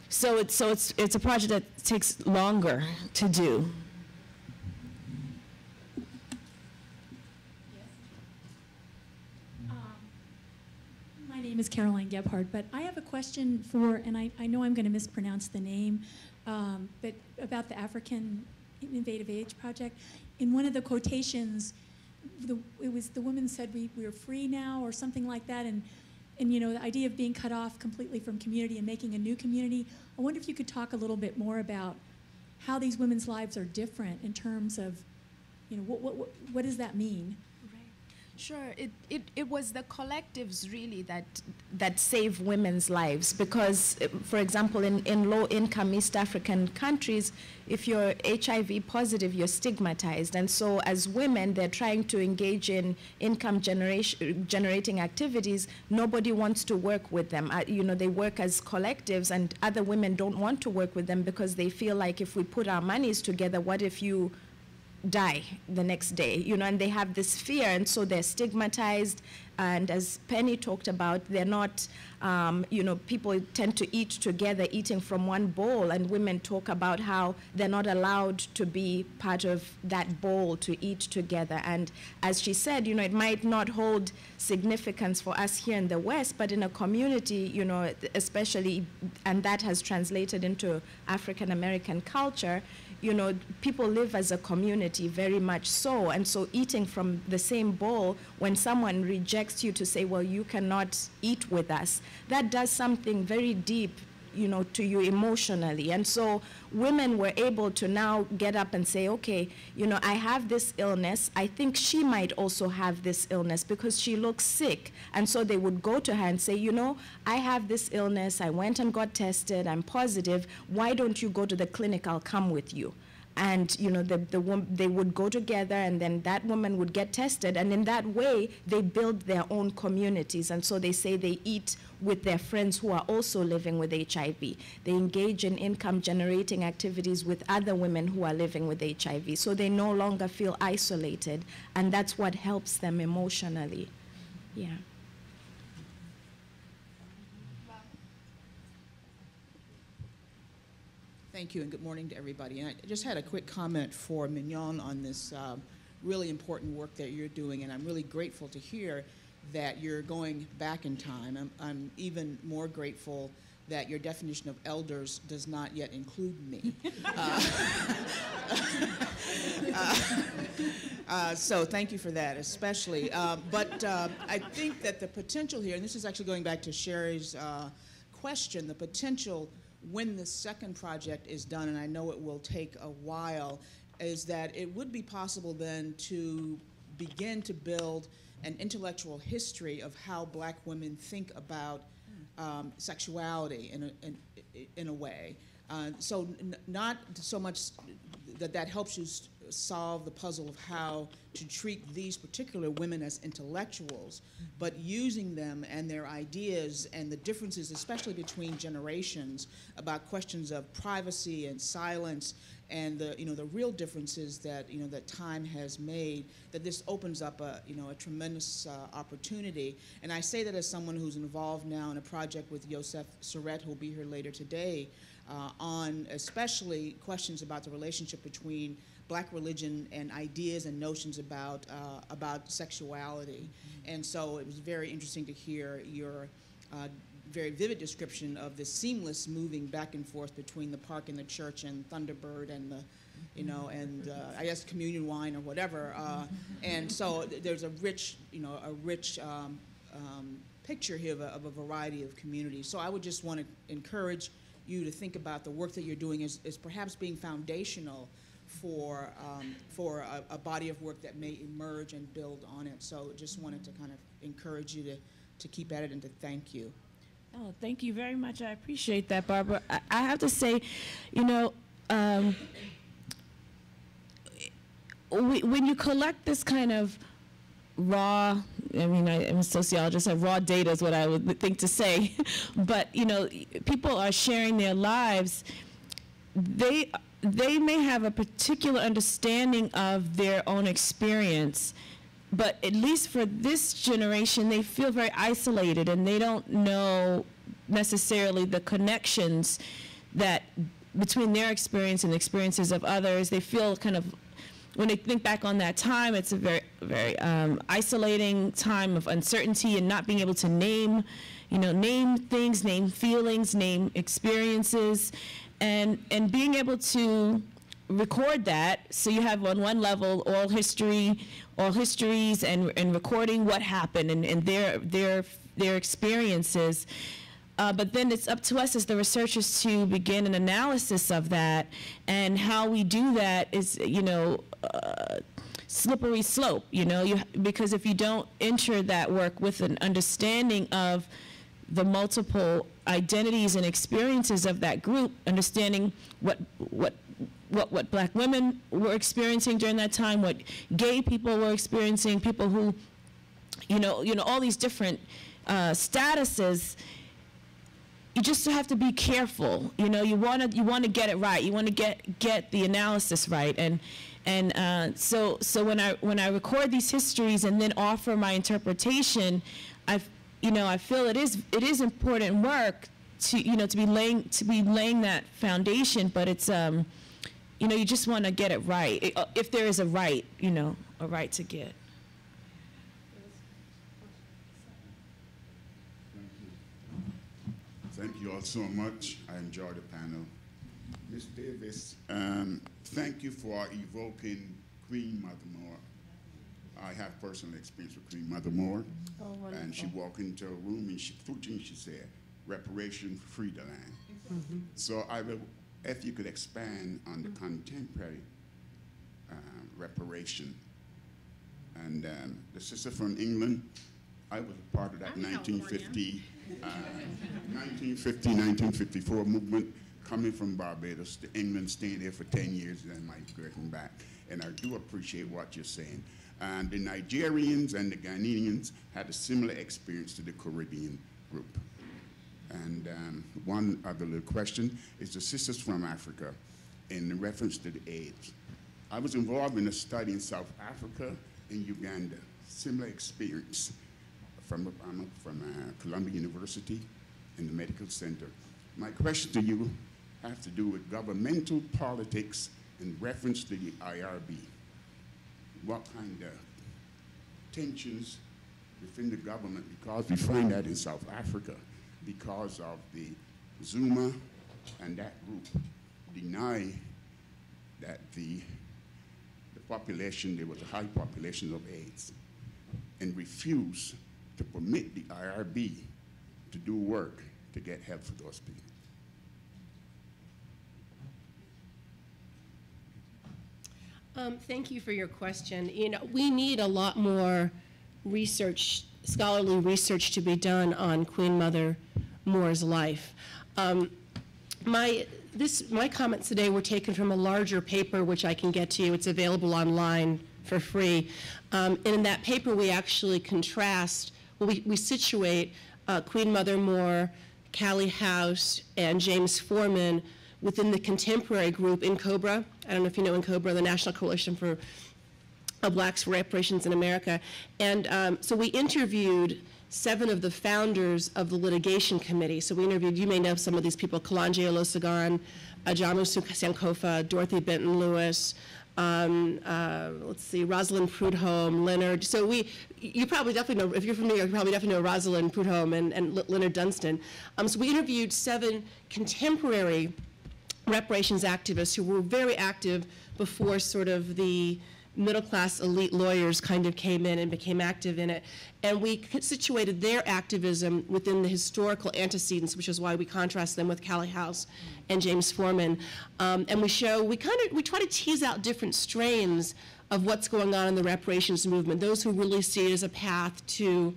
So it's a project that takes longer to do. My name is Caroline Gebhardt, but I have a question for, and I know I'm going to mispronounce the name, but about the African Innovative Age Project. In one of the quotations, the woman said we're free now or something like that, and you know, the idea of being cut off completely from community and making a new community. I wonder if you could talk a little bit more about how these women's lives are different in terms of, you know, what does that mean? Sure, it was the collectives really that save women's lives, because, for example, in low-income East African countries, if you're HIV positive, you're stigmatized. And so as women, they're trying to engage in income generating activities. Nobody wants to work with them. You know, they work as collectives, and other women don't want to work with them because they feel like if we put our monies together, what if you die the next day, you know, and they have this fear, and so they're stigmatized. And as Penny talked about, they're not, you know, people tend to eat together, eating from one bowl, and women talk about how they're not allowed to be part of that bowl to eat together. And as she said, you know, it might not hold significance for us here in the West, but in a community, you know, especially, and that has translated into African American culture, you know, people live as a community very much so. And so eating from the same bowl, when someone rejects you to say, well, you cannot eat with us, that does something very deep, you know, to you emotionally. And so women were able to now get up and say, okay, you know, I have this illness. I think she might also have this illness because she looks sick. And so they would go to her and say, you know, I have this illness. I went and got tested. I'm positive. Why don't you go to the clinic? I'll come with you. And, you know, they would go together, and then that woman would get tested. And in that way, they build their own communities. And so they say they eat with their friends who are also living with HIV. They engage in income-generating activities with other women who are living with HIV. So they no longer feel isolated. And that's what helps them emotionally. Yeah. Thank you, and good morning to everybody. And I just had a quick comment for Mignon on this really important work that you're doing, and I'm really grateful to hear that you're going back in time. I'm even more grateful that your definition of elders does not yet include me. So thank you for that, especially. But I think that the potential here, and this is actually going back to Sherry's question, the potential when the second project is done, and I know it will take a while, is that it would be possible then to begin to build an intellectual history of how Black women think about sexuality in a way. So not so much that helps you solve the puzzle of how to treat these particular women as intellectuals, but using them and their ideas and the differences, especially between generations, about questions of privacy and silence and the real differences that that time has made. That this opens up a tremendous opportunity. And I say that as someone who's involved now in a project with Yosef Surret, who'll be here later today, on especially questions about the relationship between Black religion and ideas and notions about sexuality. And so it was very interesting to hear your very vivid description of the seamless moving back and forth between the park and the church and Thunderbird and the I guess communion wine or whatever. And so there's a rich picture here of a variety of communities. So I would just want to encourage you to think about the work that you're doing as perhaps being foundational for a body of work that may emerge and build on it. So just wanted to kind of encourage you to keep at it and to thank you. Oh, thank you very much. I appreciate that, Barbara. I have to say, when you collect this kind of raw, I'm a sociologist, so raw data is what I would think to say, but people are sharing their lives. They may have a particular understanding of their own experience, but at least for this generation, they feel very isolated and they don't know necessarily the connections that between their experience and the experiences of others. They feel kind of, when they think back on that time, it's a very, very isolating time of uncertainty and not being able to name things, name feelings, name experiences, and being able to record that, so you have on one level oral histories and recording what happened and their experiences. But then it's up to us as the researchers to begin an analysis of that, and how we do that is, slippery slope, because if you don't enter that work with an understanding of the multiple identities and experiences of that group, understanding what Black women were experiencing during that time, what gay people were experiencing, people who, all these different statuses. You just have to be careful. You want to get it right. You want to get the analysis right. And so when I record these histories and then offer my interpretation, I feel it is important work to be laying that foundation. But it's you just want to get it right, if there is a right, a right to get. Thank you all so much. I enjoyed the panel. Ms. Davis, thank you for evoking Queen Mother Moore. I have personal experience with Queen Mother Moore. Oh, wonderful. And she walked into a room and she said, "Reparation, free the land." Mm-hmm. So if you could expand on the contemporary reparation. And the sister from England, I was a part of that 1954 movement, coming from Barbados to England, staying there for 10 years, and then migrating back. And I do appreciate what you're saying. And the Nigerians and the Ghanaians had a similar experience to the Caribbean group. And one other little question is the sisters from Africa in reference to the AIDS. I was involved in a study in South Africa and Uganda, similar experience. I'm from Columbia University in the medical center. My question to you has to do with governmental politics in reference to the IRB. What kind of tensions within the government, because we find that in South Africa, because of the Zuma and that group deny that the population, there was a high population of AIDS, and refuse to permit the IRB to do work to get help for those people. Thank you for your question. We need a lot more research, scholarly research, to be done on Queen Mother Moore's life. My comments today were taken from a larger paper, which I can get to you. It's available online for free. And in that paper, we actually contrast, we situate Queen Mother Moore, Callie House, and James Foreman within the contemporary group INCOBRA. I don't know if you know INCOBRA, the National Coalition for Blacks for Reparations in America. And so we interviewed 7 of the founders of the litigation committee. So we interviewed, you may know some of these people, Kalanje Olosagan, Ajamu Sankofa, Dorothy Benton Lewis, let's see, Rosalind Prudhomme, Leonard. So you probably definitely know, if you're from New York, you probably definitely know Rosalind Prudhomme and Leonard Dunstan. So we interviewed 7 contemporary reparations activists who were very active before sort of the middle-class elite lawyers kind of came in and became active in it. And we situated their activism within the historical antecedents, which is why we contrast them with Callie House and James Foreman. And we try to tease out different strains of what's going on in the reparations movement, those who really see it as a path to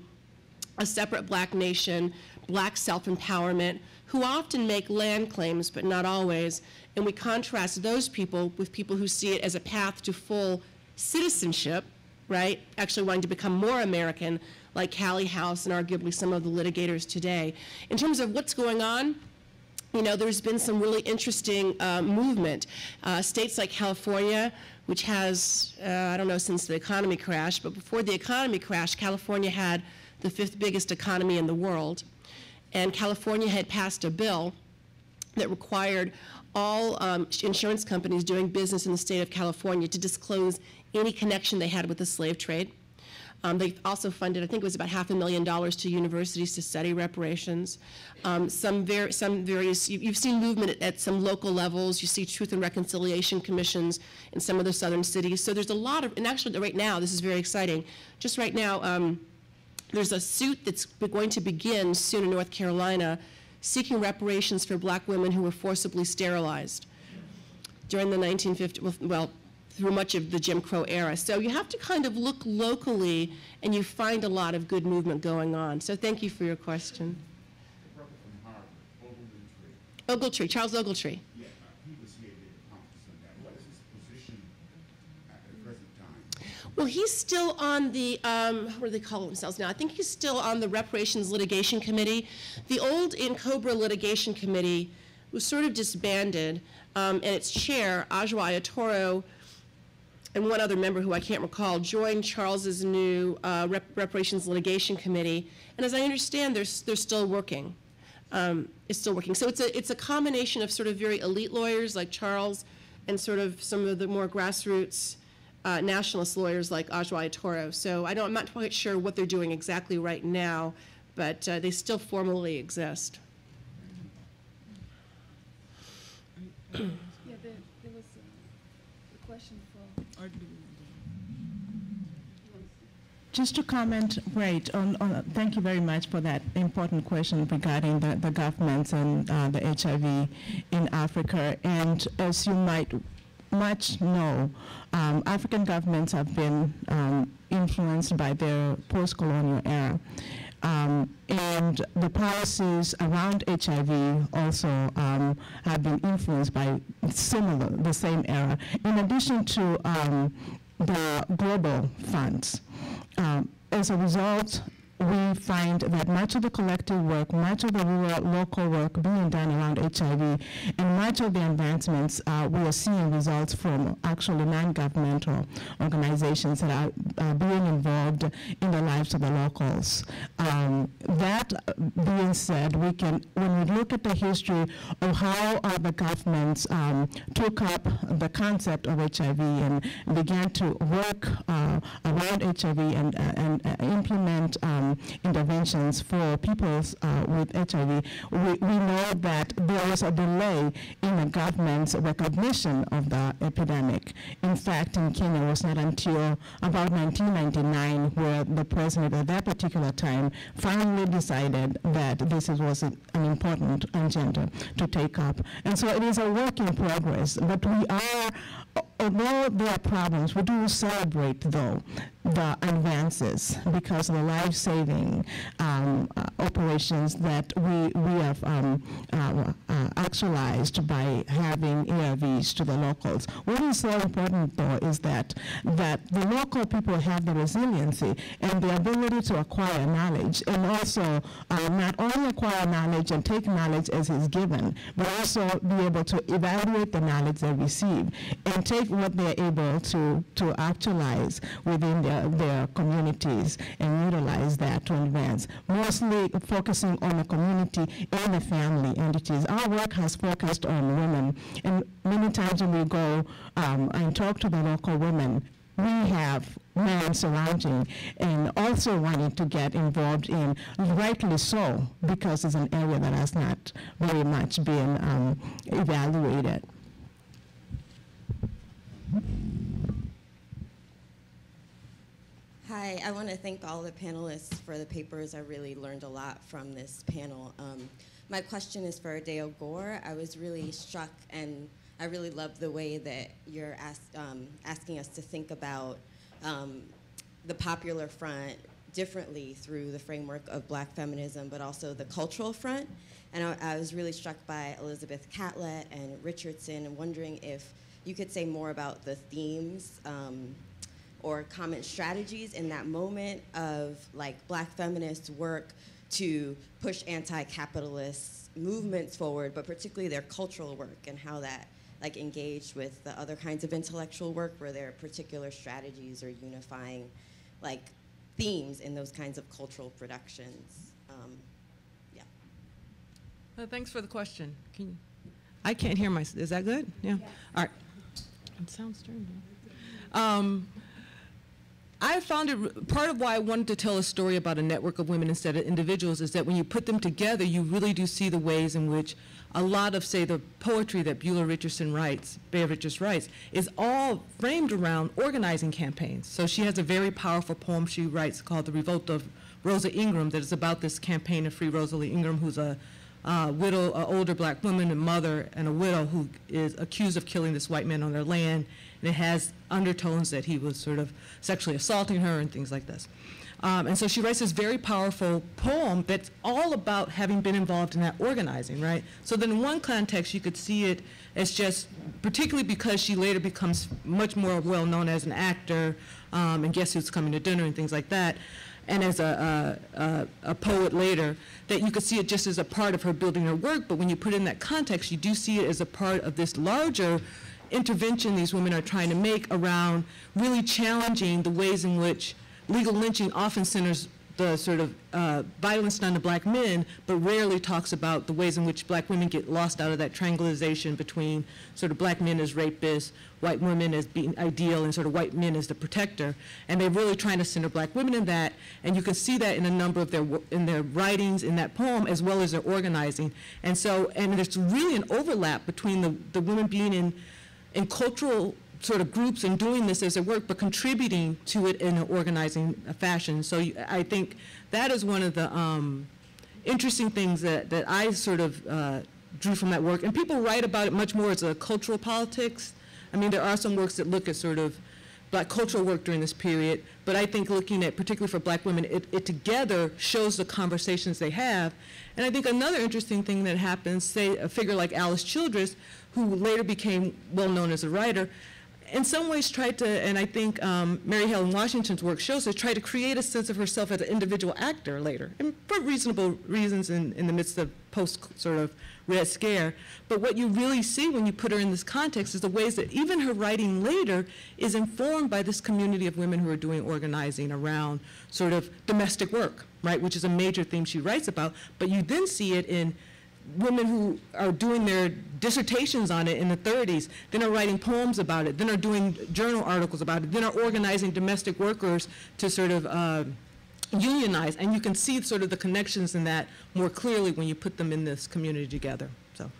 a separate Black nation, Black self-empowerment, who often make land claims, but not always. And we contrast those people with people who see it as a path to full citizenship, right? Actually wanting to become more American, like Callie House and arguably some of the litigators today. In terms of what's going on, there's been some really interesting movement. States like California, which has, I don't know, since the economy crashed, but before the economy crashed, California had the 5th biggest economy in the world. And California had passed a bill that required all insurance companies doing business in the state of California to disclose any connection they had with the slave trade. They also funded, I think it was about $500,000 to universities to study reparations. Some various, you've seen movement at some local levels. You see Truth and Reconciliation Commissions in some of the southern cities. So there's a lot of, and actually right now, this is very exciting. Just right now, there's a suit that's going to begin soon in North Carolina seeking reparations for black women who were forcibly sterilized during the 1950s, well, through much of the Jim Crow era. So you have to kind of look locally, and you find a lot of good movement going on. So thank you for your question. Ogletree, Charles Ogletree. Yeah, he was here to conference on that. What is his position at the present time? Well, he's still on the, what do they call themselves now? I think he's still on the Reparations Litigation Committee. The old INCOBRA Litigation Committee was sort of disbanded, and its chair, Ajwa Ayatoro, and one other member who I can't recall, joined Charles's new Reparations Litigation Committee. And as I understand, they're still working. It's still working. So it's a combination of sort of very elite lawyers like Charles and sort of some of the more grassroots nationalist lawyers like Ajwa Ayatoro. So I'm not quite sure what they're doing exactly right now, but they still formally exist. Yeah, there was a question for... Just to comment, great, thank you very much for that important question regarding the governments and the HIV in Africa. And as you might much know, African governments have been influenced by their post-colonial era. And the policies around HIV also have been influenced by the same era. In addition to the global funds. As a result, we find that much of the collective work, much of the rural, local work being done around HIV, and much of the advancements, we are seeing results from actually non-governmental organizations that are being involved in the lives of the locals. That being said, when we look at the history of how the governments took up the concept of HIV and began to work around HIV and implement interventions for people with HIV, we know that there was a delay in the government's recognition of the epidemic. In fact, in Kenya, it was not until about 1999 where the president at that particular time finally decided that this was an important agenda to take up. And so it is a work in progress, but we are, although there are problems, we do celebrate, though, the advances because of the life-saving operations that we have actualized by having ARVs to the locals. What is so important, though, is that the local people have the resiliency and the ability to acquire knowledge, and also not only acquire knowledge and take knowledge as is given, but also be able to evaluate the knowledge they receive and take what they're able to actualize within their communities and utilize that to advance, mostly focusing on the community and the family entities. Our work has focused on women, and many times when we go and talk to the local women, we have men surrounding and also wanting to get involved in, rightly so, because it's an area that has not very much been evaluated. Hi, I want to thank all the panelists for the papers. I really learned a lot from this panel. My question is for Dayo Gore. I was really struck, and I really love the way that you're asking us to think about the popular front differently through the framework of Black feminism, but also the cultural front. And I was really struck by Elizabeth Catlett and Richardson, and wondering if you could say more about the themes or common strategies in that moment of like Black feminists' work to push anti-capitalist movements forward, but particularly their cultural work and how that like engaged with the other kinds of intellectual work where there are particular strategies or unifying like themes in those kinds of cultural productions. Yeah. Thanks for the question. I can't hear myself. Is that good? Yeah. All right. It sounds strange. I found it, part of why I wanted to tell a story about a network of women instead of individuals is that when you put them together, you really do see the ways in which a lot of, say, the poetry that Bea Richardson writes, is all framed around organizing campaigns. So she has a very powerful poem she writes called The Revolt of Rosa Ingram that is about this campaign to free Rosalie Ingram, who's a widow, an older black woman, a mother, and a widow who is accused of killing this white man on their land. And it has undertones that he was sort of sexually assaulting her and things like this. And so she writes this very powerful poem that's all about having been involved in that organizing, right? So then in one context, you could see it as just, particularly because she later becomes much more well-known as an actor, and Guess Who's Coming to Dinner and things like that, and as a poet later, that you could see it just as a part of her building her work, but when you put it in that context, you do see it as a part of this larger intervention these women are trying to make around really challenging the ways in which legal lynching often centers the sort of violence done to black men, but rarely talks about the ways in which black women get lost out of that triangulation between sort of black men as rapists, white women as being ideal, and sort of white men as the protector. And they're really trying to center black women in that, and you can see that in a number of their writings in that poem, as well as their organizing. And so, and there's really an overlap between the women being in cultural sort of groups and doing this as their work, but contributing to it in an organizing fashion. So I think that is one of the interesting things that I sort of drew from that work. And people write about it much more as a cultural politics. I mean, there are some works that look at sort of black cultural work during this period, but I think looking at, particularly for black women, it together shows the conversations they have. And I think another interesting thing that happens, say a figure like Alice Childress, who later became well known as a writer, in some ways tried to, and I think Mary Helen Washington's work shows us, tried to create a sense of herself as an individual actor later, and for reasonable reasons in the midst of post sort of Red Scare. But what you really see when you put her in this context is the ways that even her writing later is informed by this community of women who are doing organizing around sort of domestic work, right, which is a major theme she writes about. But you then see it in women who are doing their dissertations on it in the 30s, then are writing poems about it, then are doing journal articles about it, then are organizing domestic workers to sort of unionize. And you can see sort of the connections in that more clearly when you put them in this community together. So.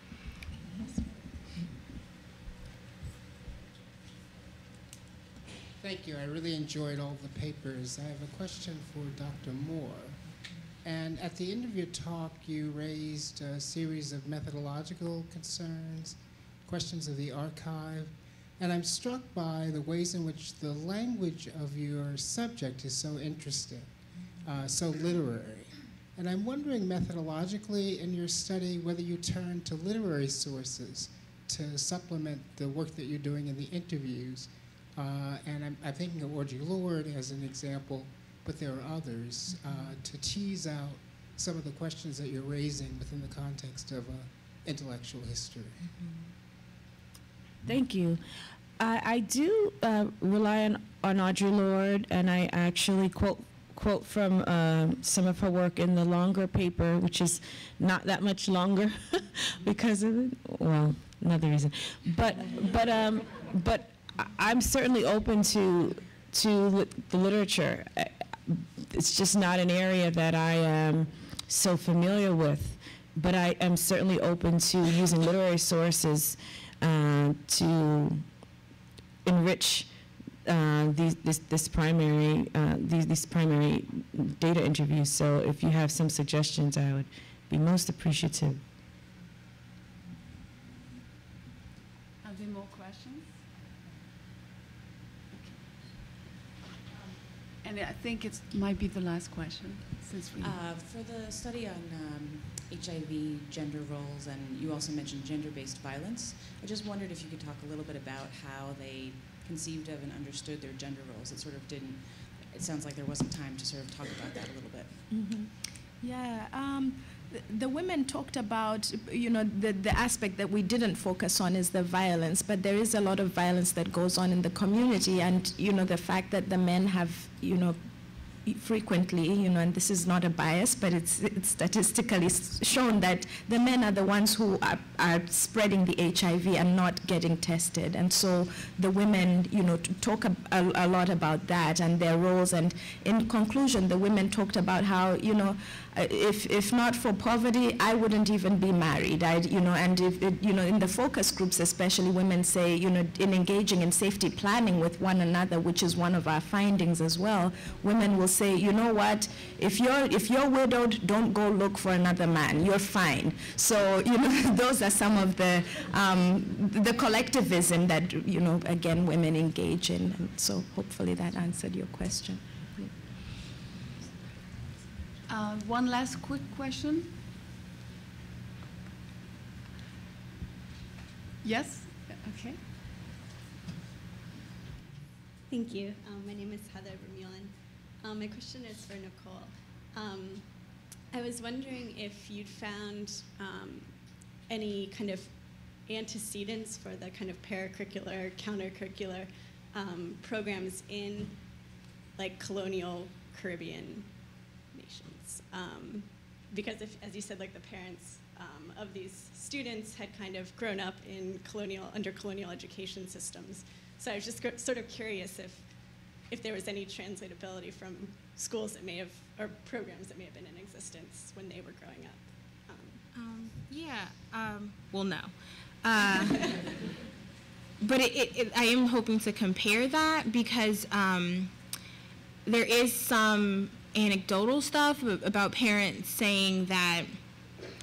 Thank you. I really enjoyed all the papers. I have a question for Dr. Moore. And at the end of your talk, you raised a series of methodological concerns, questions of the archive, and I'm struck by the ways in which the language of your subject is so interesting, so literary. And I'm wondering methodologically in your study whether you turn to literary sources to supplement the work that you're doing in the interviews. And I'm thinking of Audre Lorde as an example, but there are others, to tease out some of the questions that you're raising within the context of intellectual history. Thank you. I do rely on Audre Lorde, and I actually quote from some of her work in the longer paper, which is not that much longer because of it. Well, another reason. But I'm certainly open to the literature. It's just not an area that I am so familiar with, but I am certainly open to using literary sources to enrich these primary data interviews. So if you have some suggestions, I would be most appreciative. Are there more questions? And I think it might be the last question, since we... For the study on HIV, gender roles, and you also mentioned gender-based violence, I just wondered if you could talk a little bit about how they conceived of and understood their gender roles. It sort of didn't, it sounds like there wasn't time to sort of talk about that a little bit. Mm-hmm. Yeah, the women talked about, the aspect that we didn't focus on is the violence, but there is a lot of violence that goes on in the community, and, the fact that the men have, frequently, you know, and this is not a bias, but it's statistically shown that the men are the ones who are spreading the HIV and not getting tested. And so the women, you know, talk a lot about that and their roles. And in conclusion, the women talked about how, you know, if not for poverty, I wouldn't even be married. You know, and you know, in the focus groups, especially, women say, you know, in engaging in safety planning with one another, which is one of our findings as well, women will say, you know what, if you're widowed, don't go look for another man. You're fine. So, you know, those are some of the collectivism that, you know, again, women engage in. And so hopefully that answered your question. One last quick question. Yes? Okay. Thank you. My name is Heather Vermeulen. My question is for Nicole. I was wondering if you'd found any kind of antecedents for the kind of paracurricular, countercurricular programs in like colonial Caribbean nations. Because if, as you said, like the parents of these students had kind of grown up in under colonial education systems. So I was just sort of curious if there was any translatability from schools that may have, or programs that may have been in existence when they were growing up. Well, no. But I am hoping to compare that because there is some anecdotal stuff about parents saying that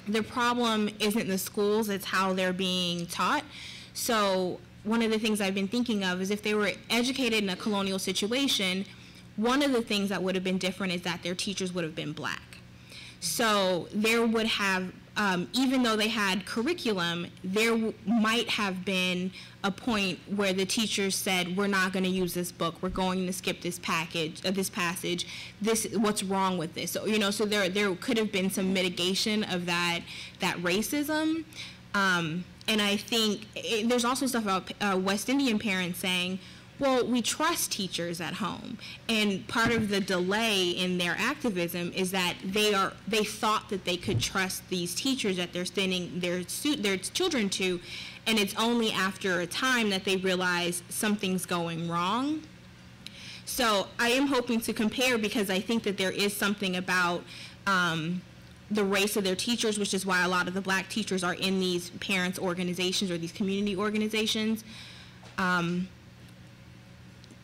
the problem isn't the schools, it's how they're being taught. So one of the things I've been thinking of is if they were educated in a colonial situation, one of the things that would have been different is that their teachers would have been black. So there would have, even though they had curriculum, there might have been a point where the teachers said, we're not going to use this book, we're going to skip this passage, what's wrong with this? So, you know, so there could have been some mitigation of that racism. And I think there's also stuff about West Indian parents saying, well, we trust teachers at home. And part of the delay in their activism is that they thought that they could trust these teachers that they're sending their children to, and it's only after a time that they realize something's going wrong. So I am hoping to compare because I think that there is something about the race of their teachers, which is why a lot of the black teachers are in these parents' organizations or these community organizations.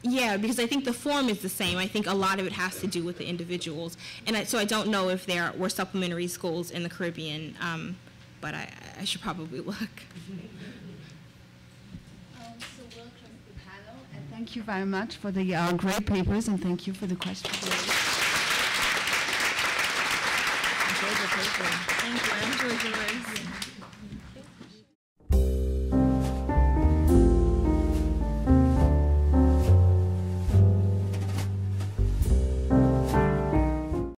Yeah, because I think the form is the same. I think a lot of it has to do with the individuals. And so I don't know if there were supplementary schools in the Caribbean, but I should probably look. So welcome to the panel, and thank you very much for the great papers, and thank you for the questions. Enjoyed the paper. Thank you. I enjoyed yours.